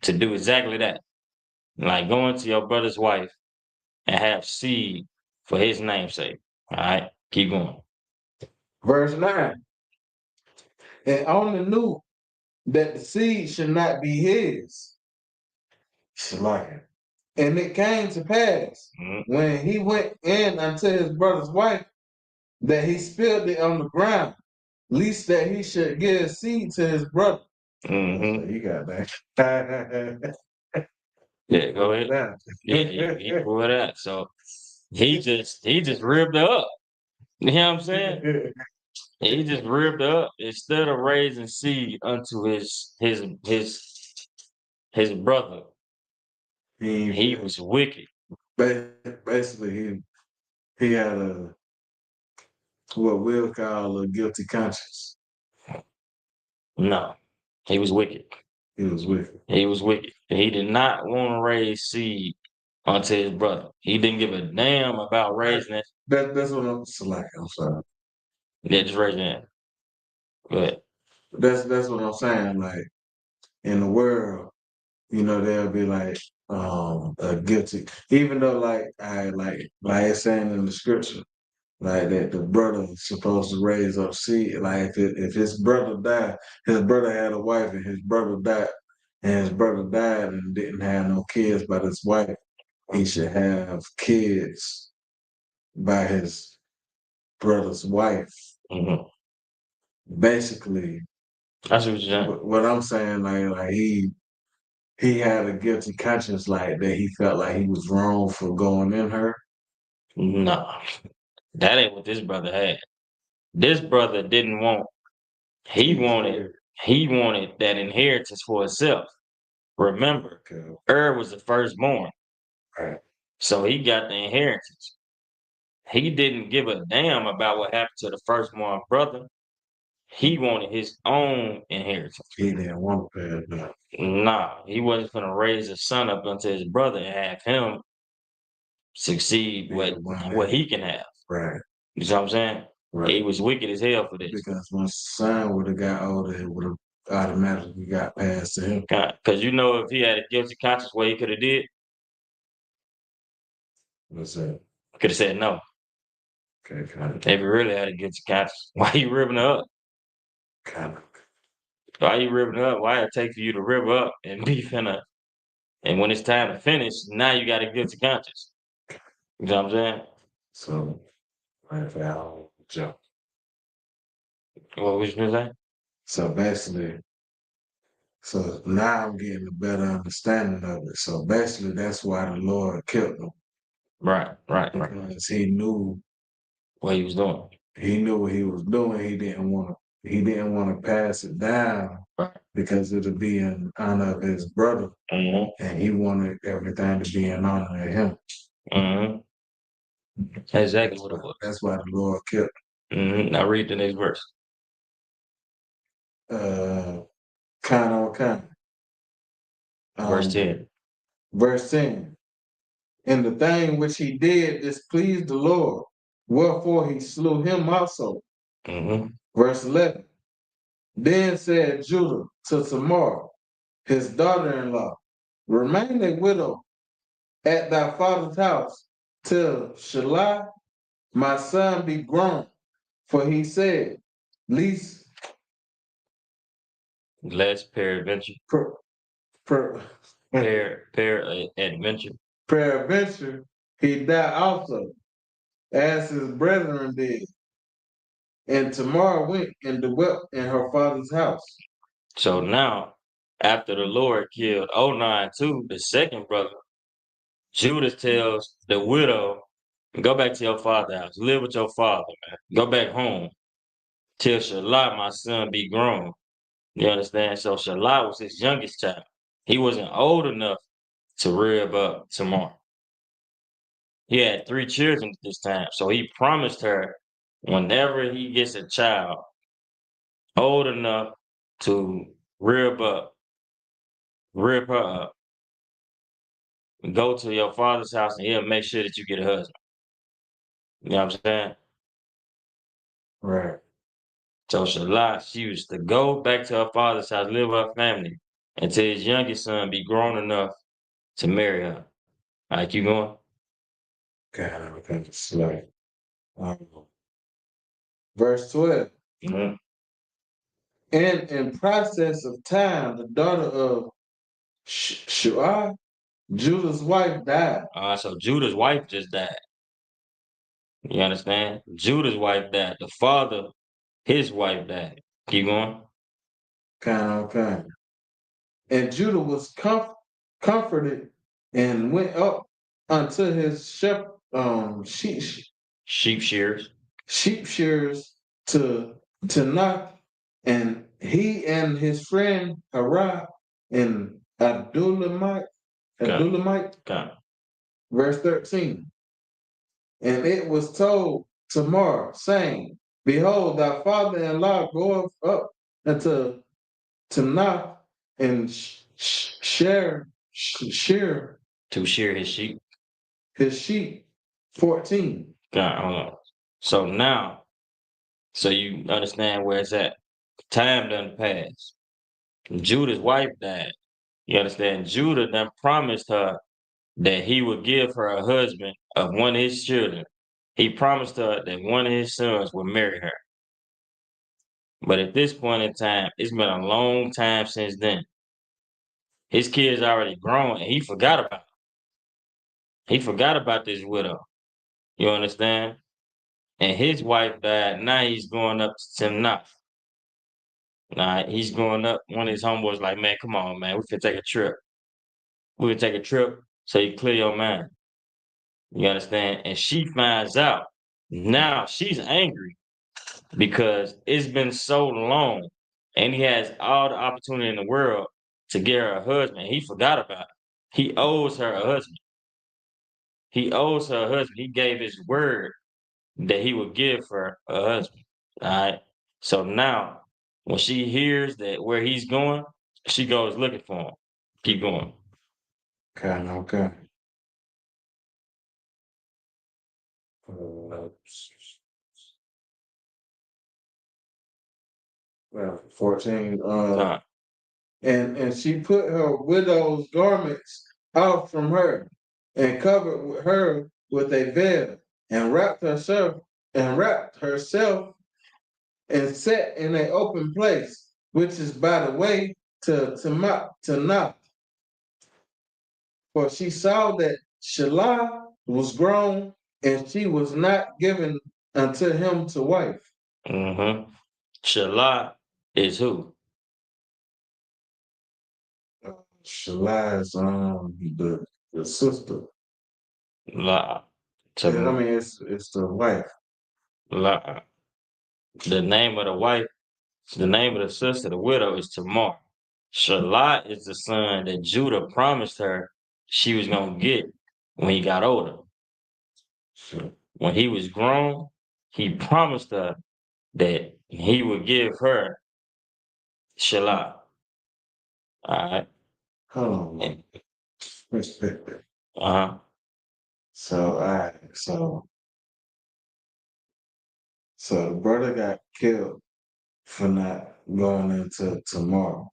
to do exactly that. Like go into your brother's wife and have seed for his name's sake. All right, keep going. Verse 9. And Onan knew that the seed should not be his. Shalakin. And it came to pass when he went in unto his brother's wife that he spilled it on the ground, least that he should give seed to his brother. Mm-hmm. So you got that. Yeah, go ahead. Yeah, he pulled that. So he just ripped her up. You know what I'm saying? He just ripped her up instead of raising seed unto his brother. He was wicked. Basically, he had what we'll call a guilty conscience. No, he was wicked. He was wicked. He was wicked. He did not want to raise seed unto his brother. He didn't give a damn about raising it. That's what I'm like. I'm sorry. Yeah, just raising it. Go ahead. That's what I'm saying. Like in the world, they'll be like a guilty, even though like it's saying in the scripture, like that the brother is supposed to raise up seed. Like if his brother died, his brother had a wife and his brother died, and didn't have no kids by his wife, he should have kids by his brother's wife. Mm-hmm. Basically, That's what you're saying. what I'm saying, like he had a guilty conscience, like that he felt like he was wrong for going in her. No, that ain't what this brother had. This brother didn't want. He wanted that inheritance for himself. Remember, was the firstborn, Right. so he got the inheritance. He didn't give a damn about what happened to the firstborn brother. He wanted his own inheritance. He didn't want to pay it down. Nah, he wasn't going to raise his son up unto his brother and have him succeed what he can have. Right. You know what I'm saying? Right. He was wicked as hell for this. Because when son would have got older, it would have automatically got passed to him. Because if he had a guilty conscience, what he could have did? What's that? Could have said no. Okay, kind of. If he really had a guilty conscience, why you ripping her up? Kind of. Why you ripping her up? Why it take for you to rip up and be finna? And when it's time to finish, now you got a guilty conscience. You know what I'm saying? So, I'll jump. What was you gonna say? So basically, now I'm getting a better understanding of it. So basically, that's why the Lord kept him. Right. Because he knew what he was doing. He knew what he was doing. He didn't want to pass it down because it'll be in honor of his brother, and he wanted everything to be in honor of him. Exactly what it was. That's why the Lord kept. Now read the next verse. Kind on kind. Verse 10. Verse 10. And the thing which he did displeased the Lord, wherefore he slew him also. Verse 11. Then said Judah to Tamar, his daughter-in-law, remain a widow at thy father's house till Shelah, my son, be grown. For he said, Least Less peradventure. Per, per, Adventure. peradventure, he died also, as his brethren did. And Tamar went and dwelt in her father's house. So now, after the Lord killed Onan too, the second brother, Judas tells the widow, go back to your father's house, live with your father, man. Go back home. Till Shalah, my son, be grown. You understand? So Shalah was his youngest child. He wasn't old enough to rear up Tamar. He had 3 children at this time. So he promised her whenever he gets a child old enough to rear her up, go to your father's house and he'll make sure that you get a husband. You know what I'm saying? Right. So Shalah, she was to go back to her father's house, live with her family, until his youngest son be grown enough to marry her. All right, keep going. God, okay, it's like, verse 12. Mhm. And in process of time, the daughter of Shuah, Judah's wife, died. So Judah's wife just died. You understand? Judah's wife died. The father, his wife died. Keep going. Kind. And Judah was comforted and went up unto his Sheep shears. sheep shears to Tanakh, and he and his friend Harah and Got, Adullamite, got. verse 13. And it was told Tamar, saying, Behold, thy father-in-law goeth up unto Tanakh and share To shear his sheep. his sheep. 14. Got, hold on. So now, so you understand where it's at. Time done passed. Judah's wife died. You understand? Judah then promised her that he would give her a husband of one of his children. He promised her that one of his sons would marry her. But at this point in time, it's been a long time since then. His kids already grown and he forgot about it. He forgot about this widow. You understand? And his wife died. Now he's going up to Timnath. Now he's going up. One of his homeboys like, man, come on, man. We can take a trip. We can take a trip so you clear your mind. You understand? And she finds out. Now she's angry because it's been so long and he has all the opportunity in the world to get her a husband. He forgot about it. He owes her a husband. He owes her a husband. He gave his word that he would give her a husband. All right. So now when she hears that where he's going, she goes looking for him. Keep going. Okay. Well, 14. Nah. And she put her widow's garments off from her, and covered her with a veil, and wrapped herself, and sat in an open place, which is by the way to Tanakh. For she saw that Shelah was grown, and she was not given unto him to wife. Mm-hmm. Shalah is who? Shelah is the sister. La. I mean, it's the wife. La. The name of the wife, the name of the sister, the widow is Tamar. Shalah is the son that Judah promised her she was gonna get when he got older. When he was grown, he promised her that he would give her Shalah. All right. Hold on. Uh-huh. So so the brother got killed for not going into tomorrow.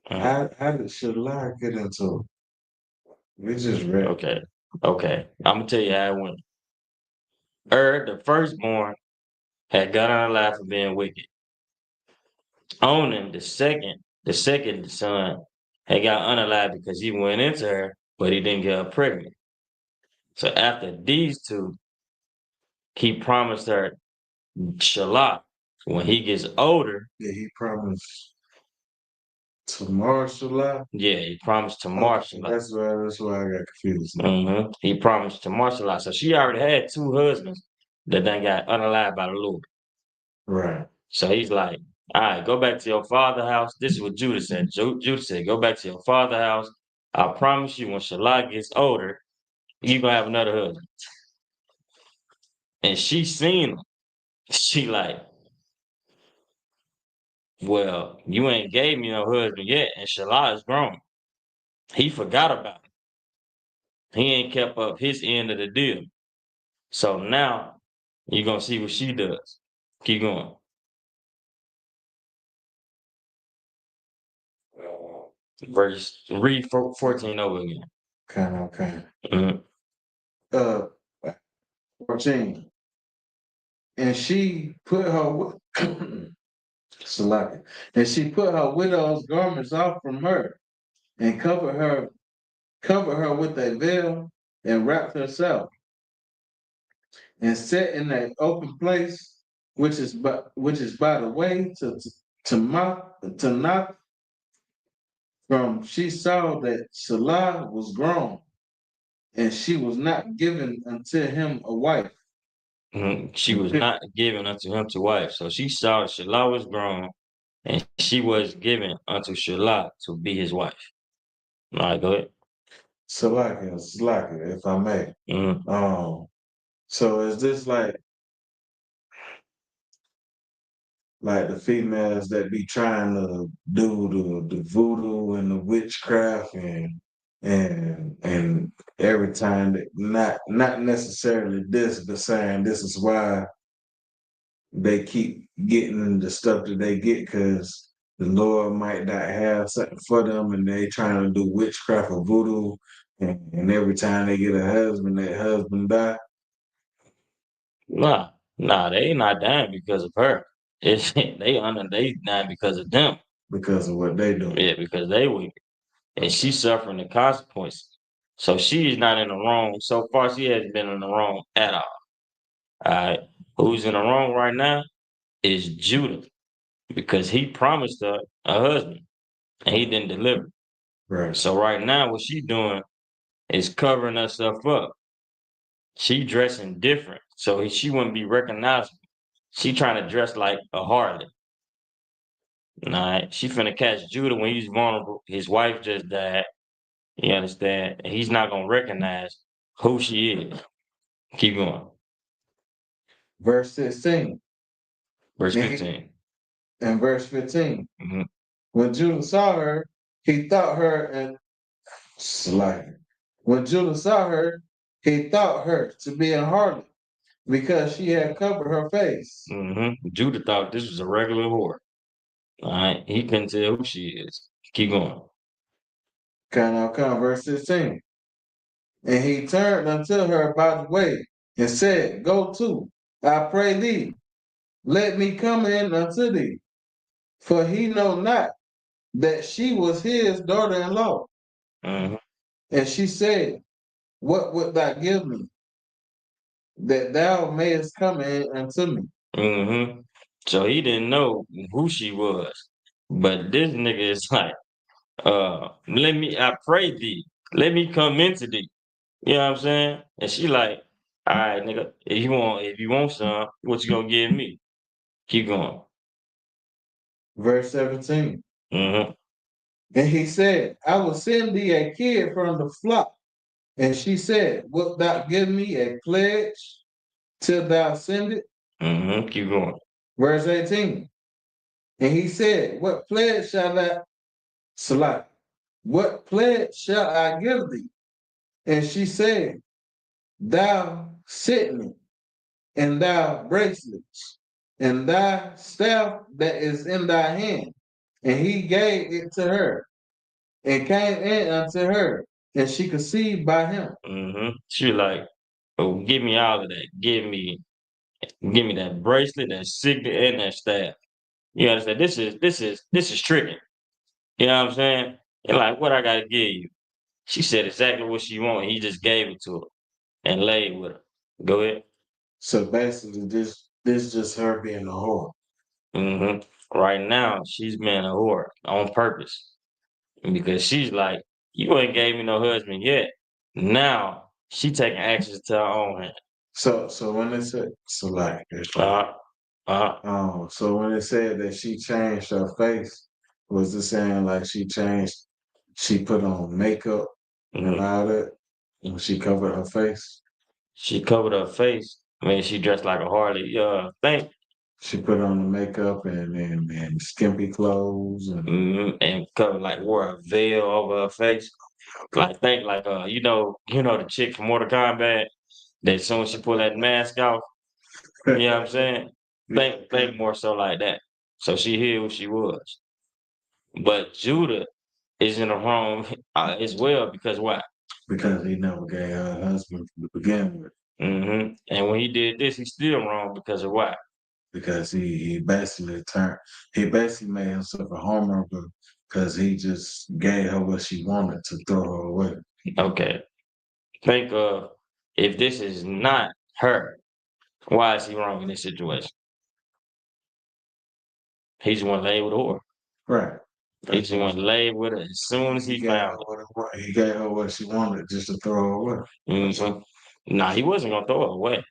Uh-huh. How did Shalar get into it? We just read. Okay. I'm gonna tell you how it went. The firstborn, had got out of life for being wicked. Onan, the second, the second son had got unalive because he went into her, but he didn't get her pregnant. So after these two, he promised her Shalak when he gets older. Yeah, he promised to martial law. Yeah, he promised to Okay, martial law. that's why I got confused. He promised to martial law. So she already had two husbands that then got unalive by the Lord. Right. So he's like, all right, go back to your father's house. This is what Judah said. Judah said, go back to your father's house. I promise you, when Shalak gets older, you're going to have another husband. And she seen him. She like, well, you ain't gave me no husband yet, and Shalak is grown. He forgot about it. He ain't kept up his end of the deal. So now you're going to see what she does. Keep going. Read 14 over again. Okay. Mhm. 14. And she put her Salaki. And she put her widow's garments off from her and covered her with a veil and wrapped herself and sat in an open place which is by the way to knock from she saw that Salah was grown and she was not given unto him a wife. She was not given unto him to wife. So she saw Shelah was grown, and she was given unto Shelah to be his wife. All right, go ahead. Salakia, if I may. Mhm. So is this like the females that be trying to do the voodoo and the witchcraft and every time that not necessarily this, but saying this is why they keep getting the stuff that they get because the Lord might not have something for them and they trying to do witchcraft or voodoo and every time they get a husband, that husband die. Nah, they not dying because of her. It's they dying because of them. Because of what they do. Yeah, because they weak. And she's suffering the consequences. So she is not in the wrong. So far, she hasn't been in the wrong at all. All right. Who's in the wrong right now is Judah because he promised her a husband and he didn't deliver. Right. So right now, what she doing is covering herself up. She dressing different, so she wouldn't be recognizable. She trying to dress like a harlot. All right, she finna catch Judah when he's vulnerable. His wife just died. You understand? And he's not gonna recognize who she is. Keep going. Verse 16. Verse 15. And verse 15. Mhm. When Judah saw her, he thought her and Slacker. When Judah saw her, he thought her to be a harlot because she had covered her face. Judah thought this was a regular whore. All right, he couldn't tell who she is. Keep going. Come, verse 16. And he turned unto her by the way and said, Go to, I pray thee, let me come in unto thee. For he know not that she was his daughter-in-law. Mhm. And she said, What wilt thou give me, that thou mayest come in unto me? So he didn't know who she was. But this nigga is like, I pray thee, let me come into thee. You know what I'm saying? And she like, all right, nigga, if you want some, what you gonna give me? Keep going. Verse 17. Mm-hmm. And he said, I will send thee a kid from the flock. And she said, Wilt thou give me a pledge till thou send it? Mm-hmm. Keep going. Verse 18. And he said, What pledge shall I select? What pledge shall I give thee? And she said, Thou signet, and thou bracelets, and thy staff that is in thy hand. And he gave it to her, and came in unto her, and she conceived by him. She like, oh, give me all of that. Give me that bracelet, that signet, and that staff. You understand? This is tricking. You know what I'm saying? And like, what I gotta give you? She said exactly what she wanted. He just gave it to her and laid with her. Go ahead. So basically, this just her being a whore. Right now, she's being a whore on purpose because she's like, you ain't gave me no husband yet. Now she taking actions to her own hand. So when they said so like Uh, so when it said that she changed her face, was it saying like she put on makeup and mhm. all that when she covered her face? She covered her face. I mean, she dressed like a Harley. Think She put on the makeup and skimpy clothes and and covered like wore a veil over her face. Like think like the chick from Mortal Kombat that as soon as she pull that mask off, you know what I'm saying? Think more so like that. So she hid who she was. But Judah is in the wrong as well because why? because he never gave her a husband to begin with. And when he did this, he's still wrong because of why? Because he basically made himself a homer because he just gave her what she wanted to throw her away. Okay. Think of if this is not her, why is he wrong in this situation? He's the one laid with her. Right. He's the one laid with her as soon as he found He gave her what she wanted just to throw her away. it. Nah, he wasn't gonna throw her away.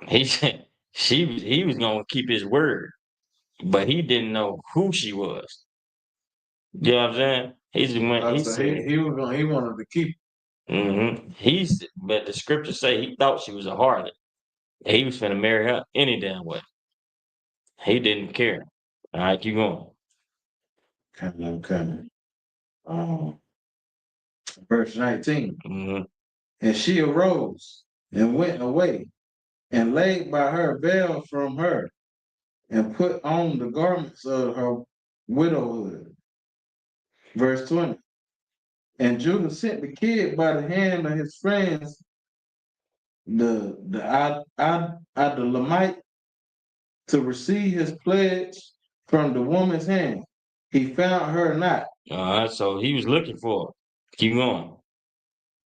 He said he was gonna keep his word, but he didn't know who she was. You know what I'm saying? He just went. He So said, he wanted to keep. But the scriptures say he thought she was a harlot. He was finna marry her any damn way. He didn't care. All right, keep going. Coming. Um, verse 19. hmm And she arose and went away and laid by her veil from her and put on the garments of her widowhood. Verse 20. And Judah sent the kid by the hand of his friends, the Adullamite, to receive his pledge from the woman's hand. He found her not. All right, so he was looking for her. Keep going.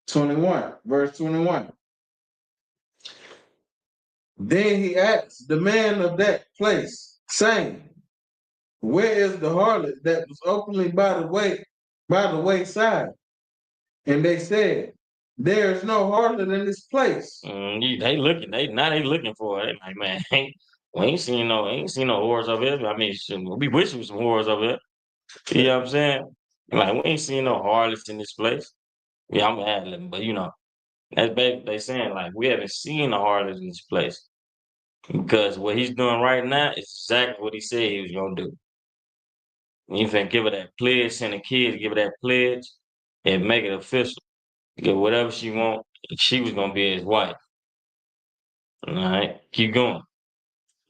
21, verse 21. Then he asked the man of that place, saying, where is the harlot that was openly by the wayside? And they said, there is no harlot in this place. They looking. They looking for it. They like, man, we ain't seen no whores over here. I mean, shit, we wish there was some whores over here. You know what I'm saying? Like, we ain't seen no harlots in this place. Yeah, I'm ad but that's basically they saying like we haven't seen a harlot in this place because what he's doing right now is exactly what he said he was gonna do. You finna give her that pledge, send the kids, give her that pledge, and make it official. Get whatever she want, she was gonna be his wife. All right, keep going.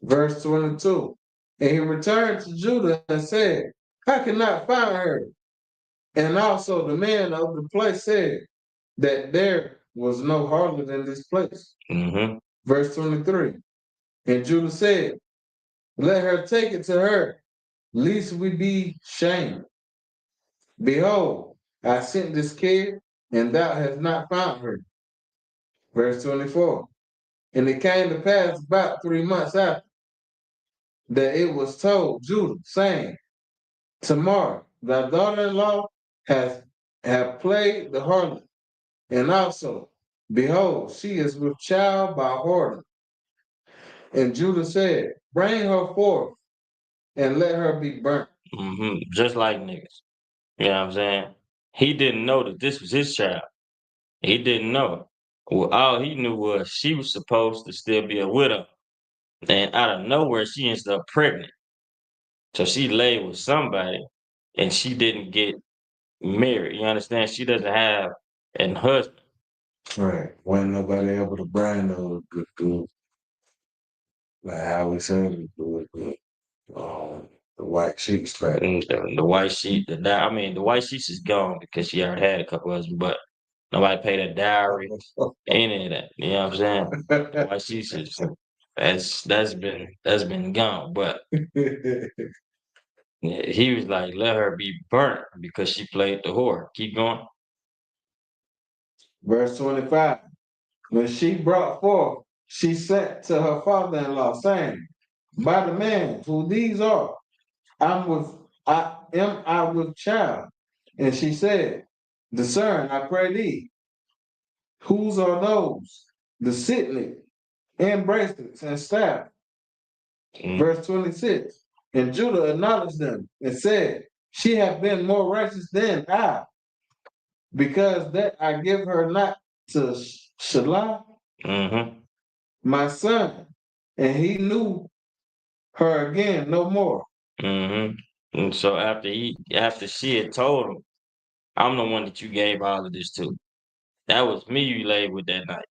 Verse 22. And he returned to Judah and said, I cannot find her. And also the man of the place said that there was no harlot in this place. Mm-hmm. Verse 23. And Judah said, let her take it to her, lest we be shamed. Behold, I sent this kid, and thou hast not found her. Verse 24. And it came to pass about 3 months after that it was told Judah, saying, tomorrow thy daughter-in-law has have played the harlot, and also, behold, she is with child by whoredom. And Judah said, bring her forth and let her be burnt. Just like niggas. You know what I'm saying? He didn't know that this was his child. He didn't know. Well, all he knew was she was supposed to still be a widow. And out of nowhere, she ends up pregnant. So she lay with somebody and she didn't get married. You understand? She doesn't have an husband. Right. Wasn't nobody able to bring no good, like how we said it, the white sheep's back. The white sheep, the white sheep is gone because she already had a couple husbands, but nobody paid a dowry, any of that. You know what I'm saying? The white sheep is that's been gone. But He was like, let her be burnt because she played the whore. Keep going. Verse 25. When she brought forth, she sent to her father-in-law, saying, by the man who these are, I with child. And she said, discern, I pray thee, whose are those? The signet and bracelets and staff. Verse 26. And Judah acknowledged them and said, she hath been more righteous than I, because that I give her not to Shelah, Mm-hmm. my son, and he knew her again no more. Mm-hmm. And so after she had told him, I'm the one that you gave all of this to. That was me you laid with that night.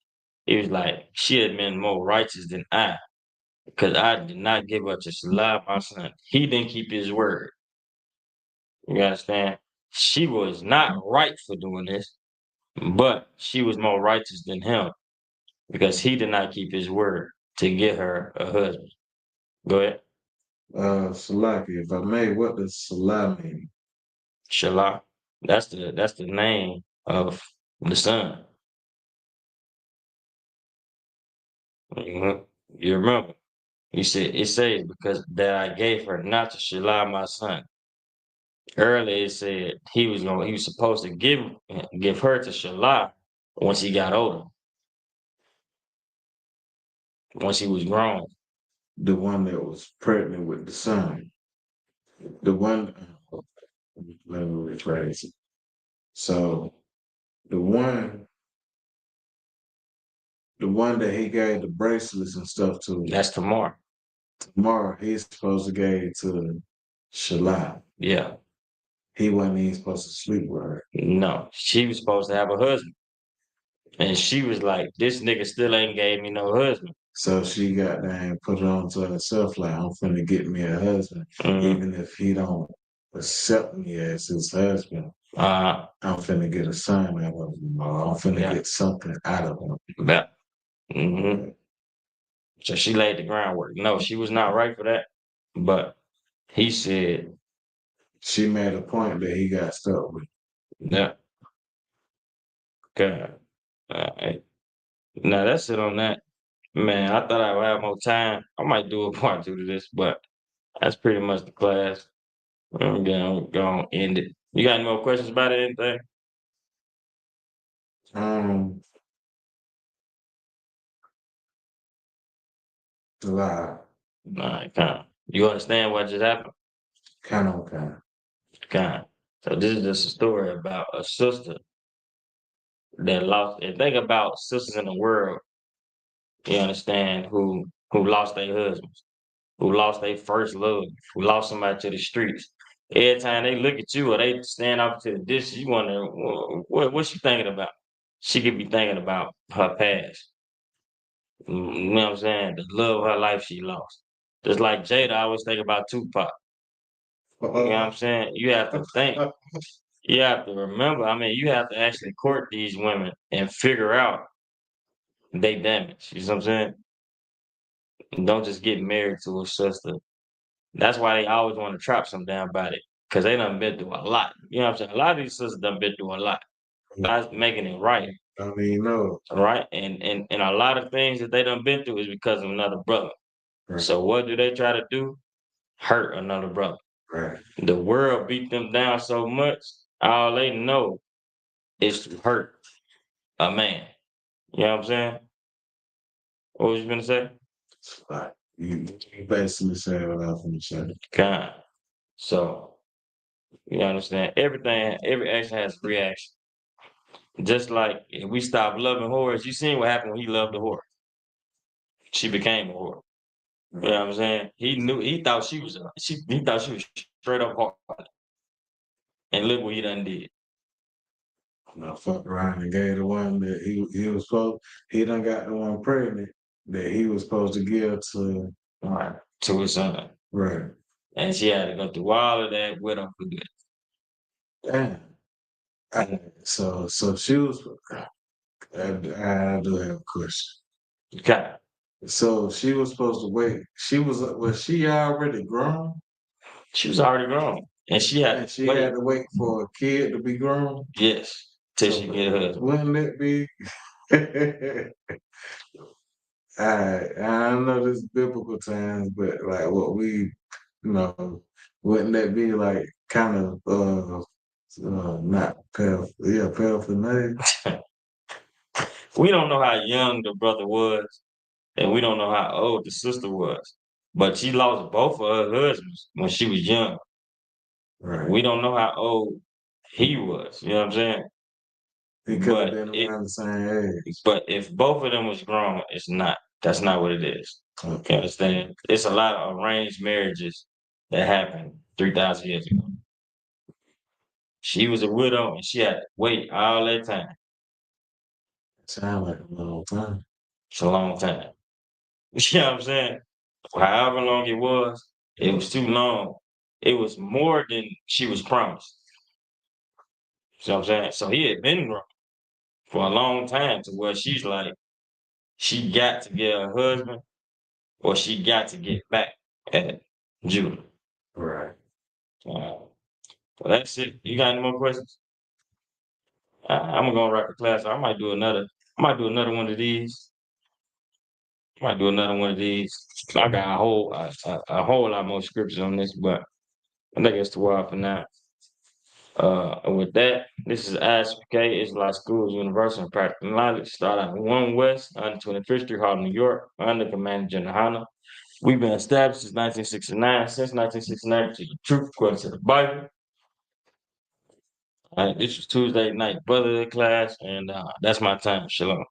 It was like she had been more righteous than I, because I did not give up to Salah, my son. He didn't keep his word. You understand? She was not right for doing this, but she was more righteous than him because he did not keep his word to get her a husband. Go ahead. Salaki, if I may, what does Salah mean? Salah. That's the name of the son. Mhm. You remember? He said it says because that I gave her not to Shelah my son. Earlier it said he was supposed to give her to Shelah once he got older, once he was grown. The one that was pregnant with the son. The one, let me rephrase it. So the one, the one that he gave the bracelets and stuff to, That's tomorrow. tomorrow he's supposed to give to Shalah. Yeah. He wasn't even supposed to sleep with her. No. She was supposed to have a husband. And she was like, this nigga still ain't gave me no husband. So she got there and put it on to herself like, I'm finna get me a husband, even if he don't accept me as his husband. I'm finna get a son out of him, or I'm finna get something out of him. Yeah. Mm-hmm. So she laid the groundwork. No, she was not right for that. But he said, she made a point that he got stuck with. yeah. God. All right. Now that's it on that. Man, I thought I would have more time. I might do a part two to this, but that's pretty much the class. I'm gonna end it. You got any more questions about anything? A lot. All right, kind of. You understand what just happened? Kind of, kind of. Kind of. So this is just a story about a sister that lost. And think about sisters in the world. You understand who lost their husbands, who lost their first love, who lost somebody to the streets. Every time they look at you or they stand up to the dish, you wonder what's she thinking about. She could be thinking about her past. You know what I'm saying? The love of her life she lost. Just like Jada, I always think about Tupac. You know what I'm saying? You have to think. You have to remember. I mean, you have to actually court these women and figure out they damage. You know what I'm saying? And don't just get married to a sister. That's why they always want to trap some damn body. Cause they done been through a lot. You know what I'm saying? A lot of these sisters done been through a lot. God's making it right. I don't even know. Right. And a lot of things that they done been through is because of another brother. Right. So what do they try to do? Hurt another brother. Right. The world beat them down so much, all they know is to hurt a man. You know what I'm saying? What was you gonna say? Like, you basically said what I was gonna say. Kind. So you understand every action has a reaction. Just like if we stop loving whores, you seen what happened when he loved the whore. She became a whore. You know what I'm saying? He thought she was straight up hard. And look what he done did. I fucked around and gave the one that he was supposed, he done got the one pregnant that he was supposed to give to To his son. Right. And she had to go through all of that with him for good. Damn. So she was. I do have a question. Okay. So she was supposed to wait. Was she already grown? She was already grown, and she had And she had to wait for a kid to be grown. Yes, till she get her husband. Wouldn't that be? I know this is biblical times, but like what we, wouldn't that be like kind of not paraphernalia? We don't know how young the brother was, and we don't know how old the sister was. But she lost both of her husbands when she was young. Right. We don't know how old he was. You know what I'm saying? He could have been around the same age. But if both of them was grown, it's not. That's not what it is. Okay. You understand? It's a lot of arranged marriages that happened 3,000 years ago. She was a widow and she had to wait all that time. Sound like a long time. It's a long time. You know what I'm saying? However long it was too long. It was more than she was promised. You know what I'm saying? So he had been grown for a long time to where she's like, she got to get her husband or she got to get back at Judah. Right. Well, that's it. You got any more questions? I'm gonna go wrap the class. I might do another. I might do another one of these. I might do another one of these. I got a whole lot more scriptures on this, but I think it's too wild for now. And with that, this is ASPK, Israelite Schools Universal and Practical Knowledge. Start out 1 West, 125th Street, Harlem, New York, under Commander General Hanna. We've been established since 1969. Since 1969, to the truth according to the Bible. This was Tuesday night brotherhood class, and that's my time. Shalom.